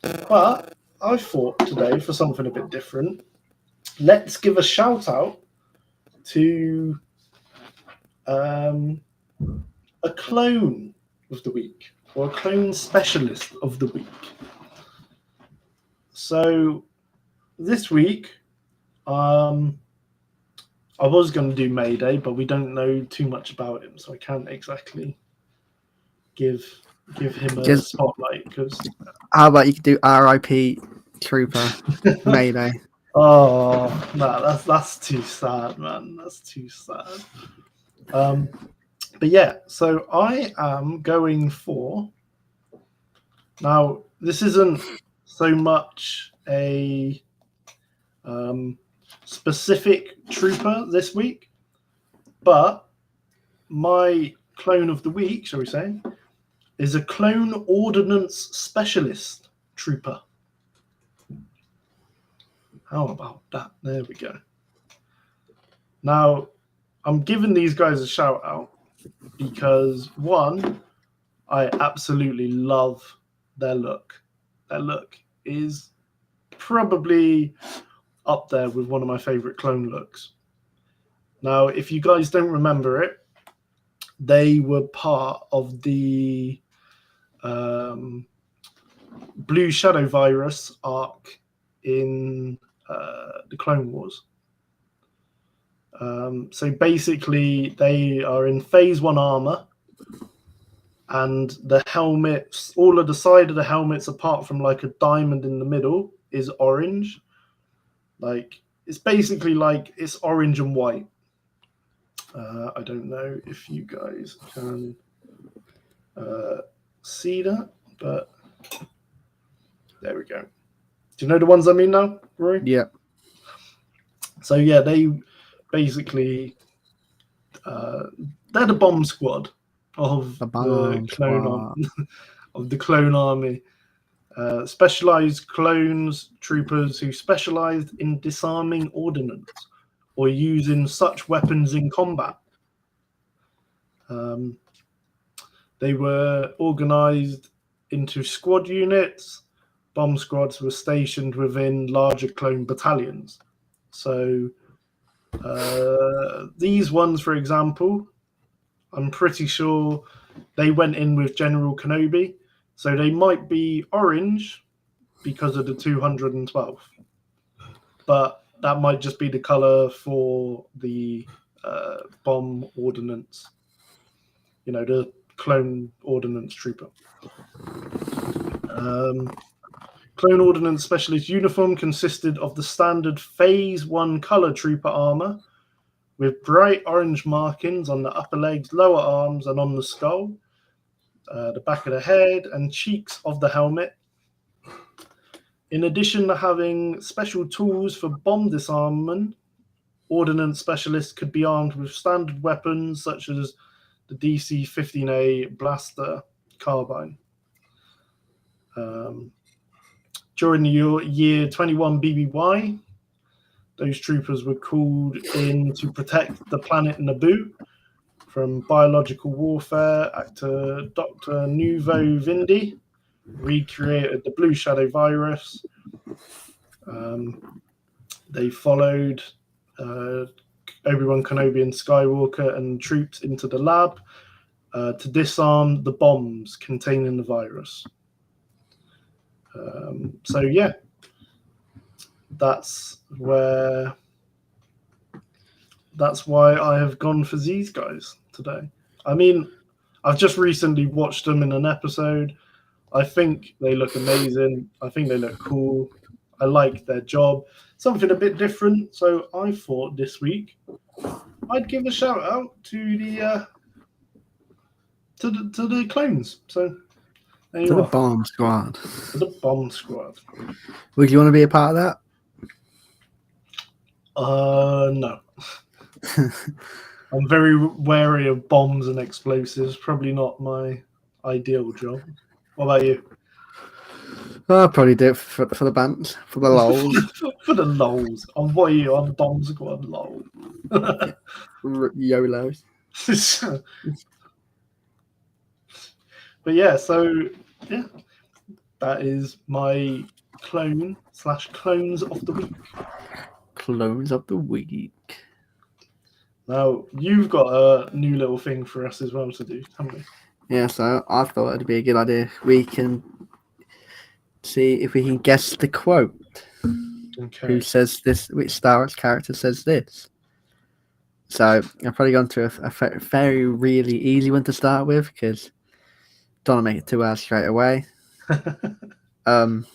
But I thought today, for something a bit different, let's give a shout out to a clone of the week or a clone specialist of the week. So this week, I was going to do Mayday, but we don't know too much about him, so I can't exactly give him a spotlight. Because how about you could do R.I.P. Trooper Mayday? Oh no, that's too sad, man. That's too sad. But yeah, so I am going for. Now, this isn't so much a specific trooper this week, but my clone of the week, shall we say, is a clone ordnance specialist trooper. How about that? There we go. Now, I'm giving these guys a shout out because, one, I absolutely love their look. Their look is probably up there with one of my favorite clone looks. Now, if you guys don't remember it, they were part of the Blue Shadow Virus arc in the Clone Wars. So basically, they are in Phase 1 armor, and the helmets, all of the side of the helmets, apart from like a diamond in the middle, is orange. Like, it's basically like it's orange and white. I don't know if you guys can see that, but there we go. Do you know the ones I mean now, Rory? Yeah. So yeah, they basically They're the bomb squad of The the bomb clone squad. of the clone army. Specialized clones troopers who specialized in disarming ordnance or using such weapons in combat. They were organized into squad units. Bomb squads were stationed within larger clone battalions. So these ones, for example, I'm pretty sure they went in with General Kenobi. So they might be orange because of the 212. But that might just be the color for the bomb ordnance. You know, the clone ordnance trooper. Clone Ordnance Specialist uniform consisted of the standard Phase 1 color trooper armor with bright orange markings on the upper legs, lower arms, and on the skull, the back of the head, and cheeks of the helmet. In addition to having special tools for bomb disarmament, Ordnance Specialists could be armed with standard weapons such as the DC-15A blaster carbine. During the year 21 BBY, those troopers were called in to protect the planet Naboo from biological warfare. Actor Dr. Nuvo Vindi recreated the Blue Shadow virus. They followed Obi-Wan Kenobi and Skywalker and troops into the lab to disarm the bombs containing the virus. So yeah, that's why I have gone for these guys today. I mean, I've just recently watched them in an episode. I think they look amazing. I think they look cool. I like their job. Something a bit different. So I thought this week I'd give a shout out to the clones. So there you To the are. bomb squad. To the bomb squad. Would you want to be a part of that? No. I'm very wary of bombs and explosives. Probably not my ideal job. What about you? I'll probably do it for the bands, for the lols. For the lols. What are you on bomb squad? Lol. YOLOs. But yeah, so yeah, that is my clone/clones of the week. Clones of the week. Now you've got a new little thing for us as well to do, haven't we? Yeah, so I thought it'd be a good idea. We can see if we can guess the quote. Okay. Who says this? Which Star Wars character says this? So I've probably gone to a very really easy one to start with because don't want to make it too hard straight away. The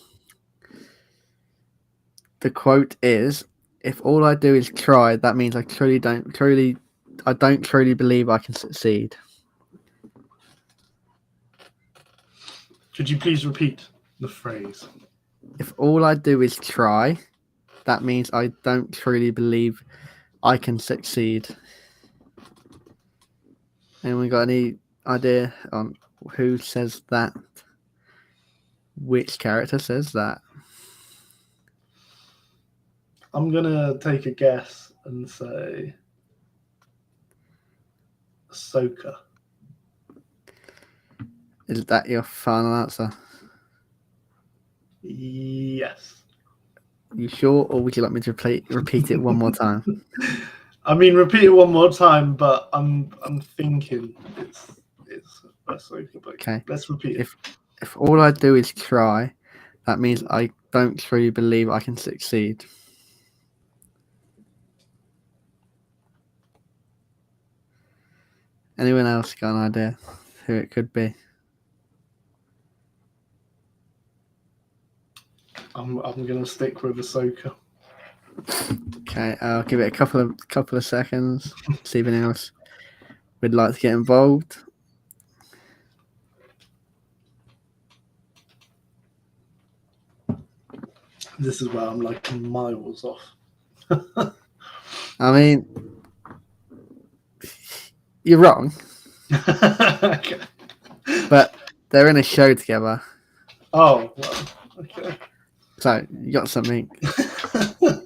quote is, "If all I do is try, that means I don't truly believe I can succeed." Could you please repeat the phrase? If all I do is try, that means I don't truly believe I can succeed. Anyone got any idea on who says that? Which character says that? I'm gonna take a guess and say Ahsoka. Is that your final answer? Yes. You sure, or would you like me to repeat it one more time? I mean, repeat it one more time, but I'm thinking it's Ahsoka. But Okay. let's repeat it. If all I do is try, that means I don't truly believe I can succeed. Anyone else got an idea who it could be? I'm gonna stick with Ahsoka. Okay, I'll give it a couple of seconds. See if anyone else would like to get involved. This is where I'm like miles off. I mean, You're wrong, Okay. but they're in a show together. Oh, well, okay. So you got something. That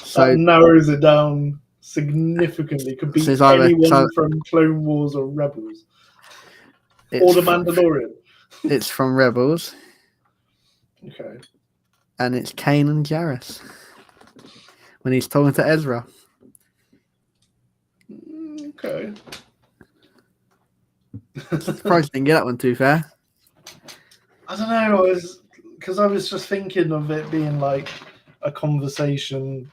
So narrows it down significantly. Could be it's either anyone from Clone Wars or Rebels. Or The Mandalorian. It's from Rebels, Okay. and it's Kane and Jarrus when he's talking to Ezra. Okay. Surprised didn't get that one too fair. I don't know. I was just thinking of it being like a conversation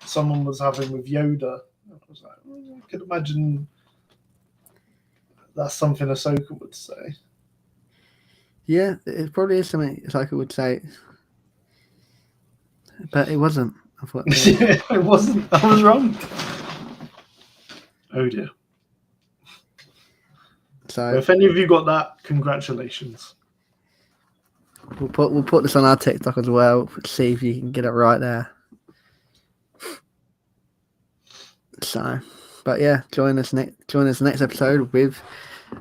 someone was having with Yoda. I was like, I could imagine that's something Ahsoka would say. Yeah, it probably is something Ahsoka would say, but it wasn't. I thought, It wasn't. I was wrong. Oh dear. so Well, if any of you got that, congratulations. we'll put this on our TikTok as well. See if you can get it right there. So, but yeah, join us next episode with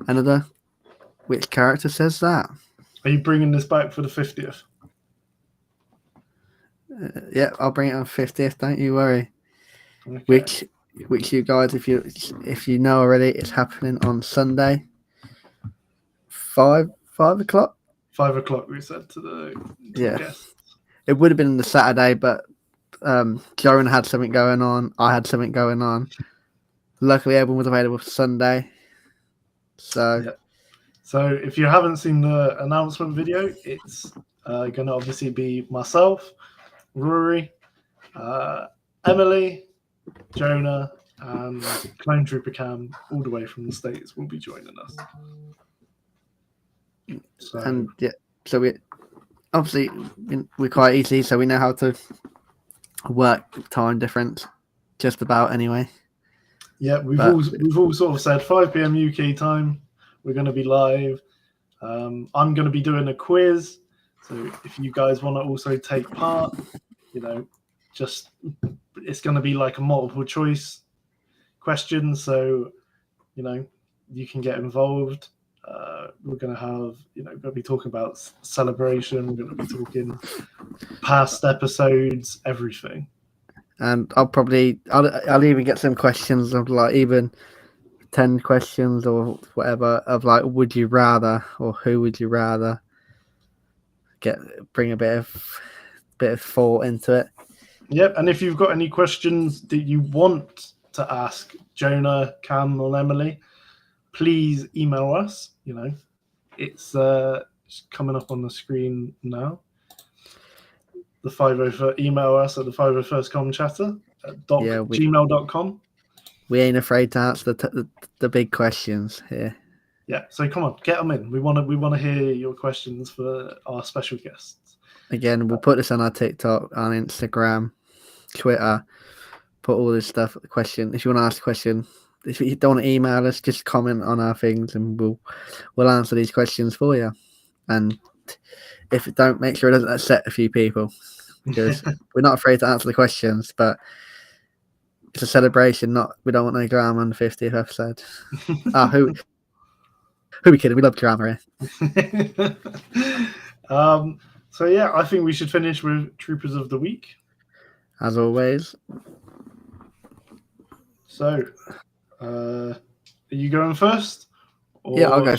another. Which character says that? Are you bringing this back for the 50th? Yeah, I'll bring it on 50th. Don't you worry. Okay. Which you guys, if you know already, it's happening on Sunday, 5 o'clock. 5 o'clock, we said to the guests. It would have been the Saturday, but Joan had something going on. I had something going on. Luckily, everyone was available for Sunday. So, yeah. So if you haven't seen the announcement video, it's going to obviously be myself, Rory, Emily, Jonah, and Clone Trooper Cam, all the way from the States, will be joining us. So we obviously we're quite easy, so we know how to work time difference, just about anyway. Yeah, we've all sort of said 5 p.m. UK time. We're going to be live. I'm going to be doing a quiz, so if you guys want to also take part, just it's going to be like a multiple choice question, so you can get involved. We're going to have, going to be talking about celebration. We're going to be talking past episodes, everything. And I'll even get some questions of like even 10 questions or whatever of like, would you rather, or who would you rather? Bring a bit of thought into it. Yep, and if you've got any questions that you want to ask Jonah, Cam, or Emily, please email us. It's coming up on the screen now. The 501st, email us at the 501st comchatter at gmail.com. We ain't afraid to answer the big questions here. Yeah, so come on, get them in. We want to hear your questions for our special guests. Again, we'll put this on our TikTok, on Instagram, Twitter. Put all this stuff. Question. If you want to ask a question, if you don't want to email us, just comment on our things, and we'll answer these questions for you. And if it don't, make sure it doesn't upset a few people, because we're not afraid to answer the questions, but it's a celebration. We don't want any drama on the 50th episode. Who we kidding? We love drama here. So yeah, I think we should finish with Troopers of the Week. As always. So, are you going first? Yeah, I'll go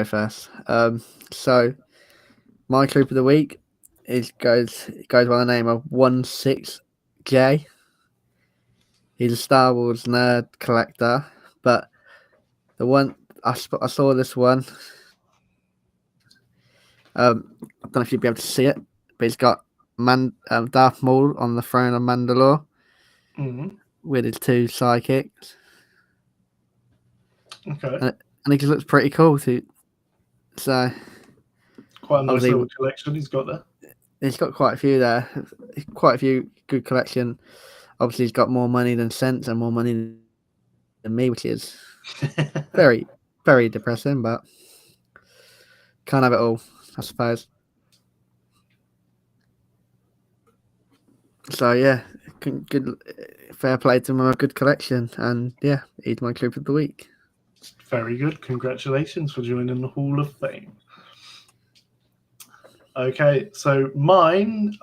first. So my Troop of the Week goes by the name of 16J. He's a Star Wars nerd collector, but the one I saw this one. I don't know if you'd be able to see it, but he's got Darth Maul on the throne of Mandalore with his 2 sidekicks. Okay. And he just looks pretty cool too. So quite a nice little collection he's got there. He's got quite a few there. Quite a few good collection. Obviously, he's got more money than sense and more money than me, which is very, very depressing, but can't have it all, I suppose. So yeah, good, fair play to him on a good collection, and yeah, he's my troop of the week. Very good. Congratulations for joining the Hall of Fame. Okay, so mine,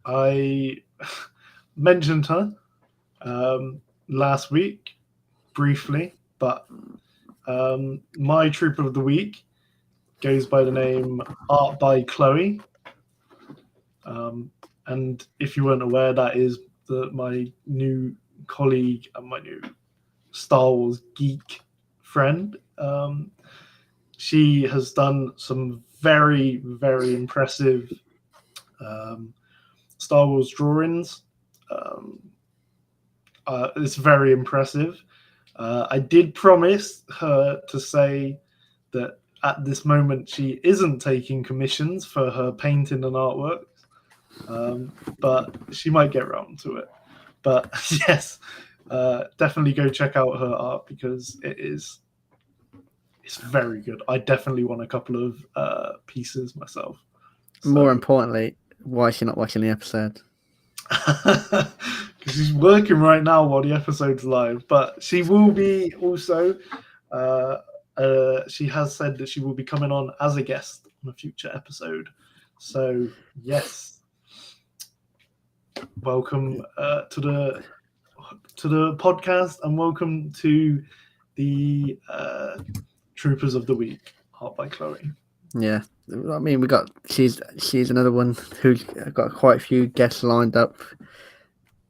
I mentioned her last week briefly, but my troop of the week goes by the name Art by Chloe. And if you weren't aware, that is my new colleague and my new Star Wars geek friend. She has done some very, very impressive Star Wars drawings. It's very impressive. I did promise her to say that at this moment she isn't taking commissions for her painting and artwork, but she might get around to it. But yes, definitely go check out her art because it's very good. I definitely want a couple of pieces myself. More importantly, why is she not watching the episode? Because she's working right now while the episode's live, but she will be also. She has said that she will be coming on as a guest on a future episode. So yes, welcome to the podcast, and welcome to the Troopers of the Week, Art by Chloe. Yeah, I mean, she's another one who's got quite a few guests lined up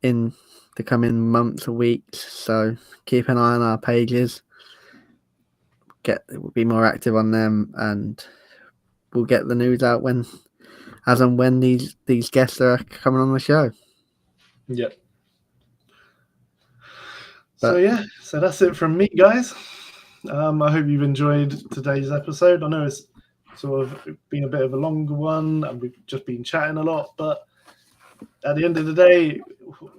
in the coming months or weeks. So keep an eye on our pages. We'll be more active on them, and we'll get the news out when these guests are coming on the show. Yep. So that's it from me, guys. I hope you've enjoyed today's episode. I know it's sort of been a bit of a longer one, and we've just been chatting a lot, but at the end of the day,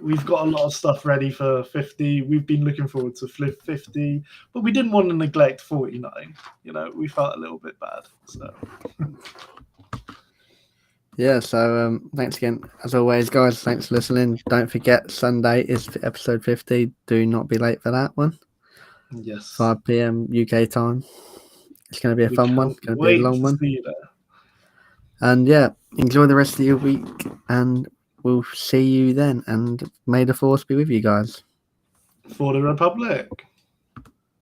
we've got a lot of stuff ready for 50. We've been looking forward to 50, but we didn't want to neglect 49. We felt a little bit bad. So yeah, so thanks again, as always, guys. Thanks for listening. Don't forget, Sunday is episode 50. Do not be late for that one. Yes, 5 p.m. UK time. It's going to be a fun one. It's going to be a long one. And yeah, enjoy the rest of your week, and we'll see you then. And may the force be with you guys. For the Republic.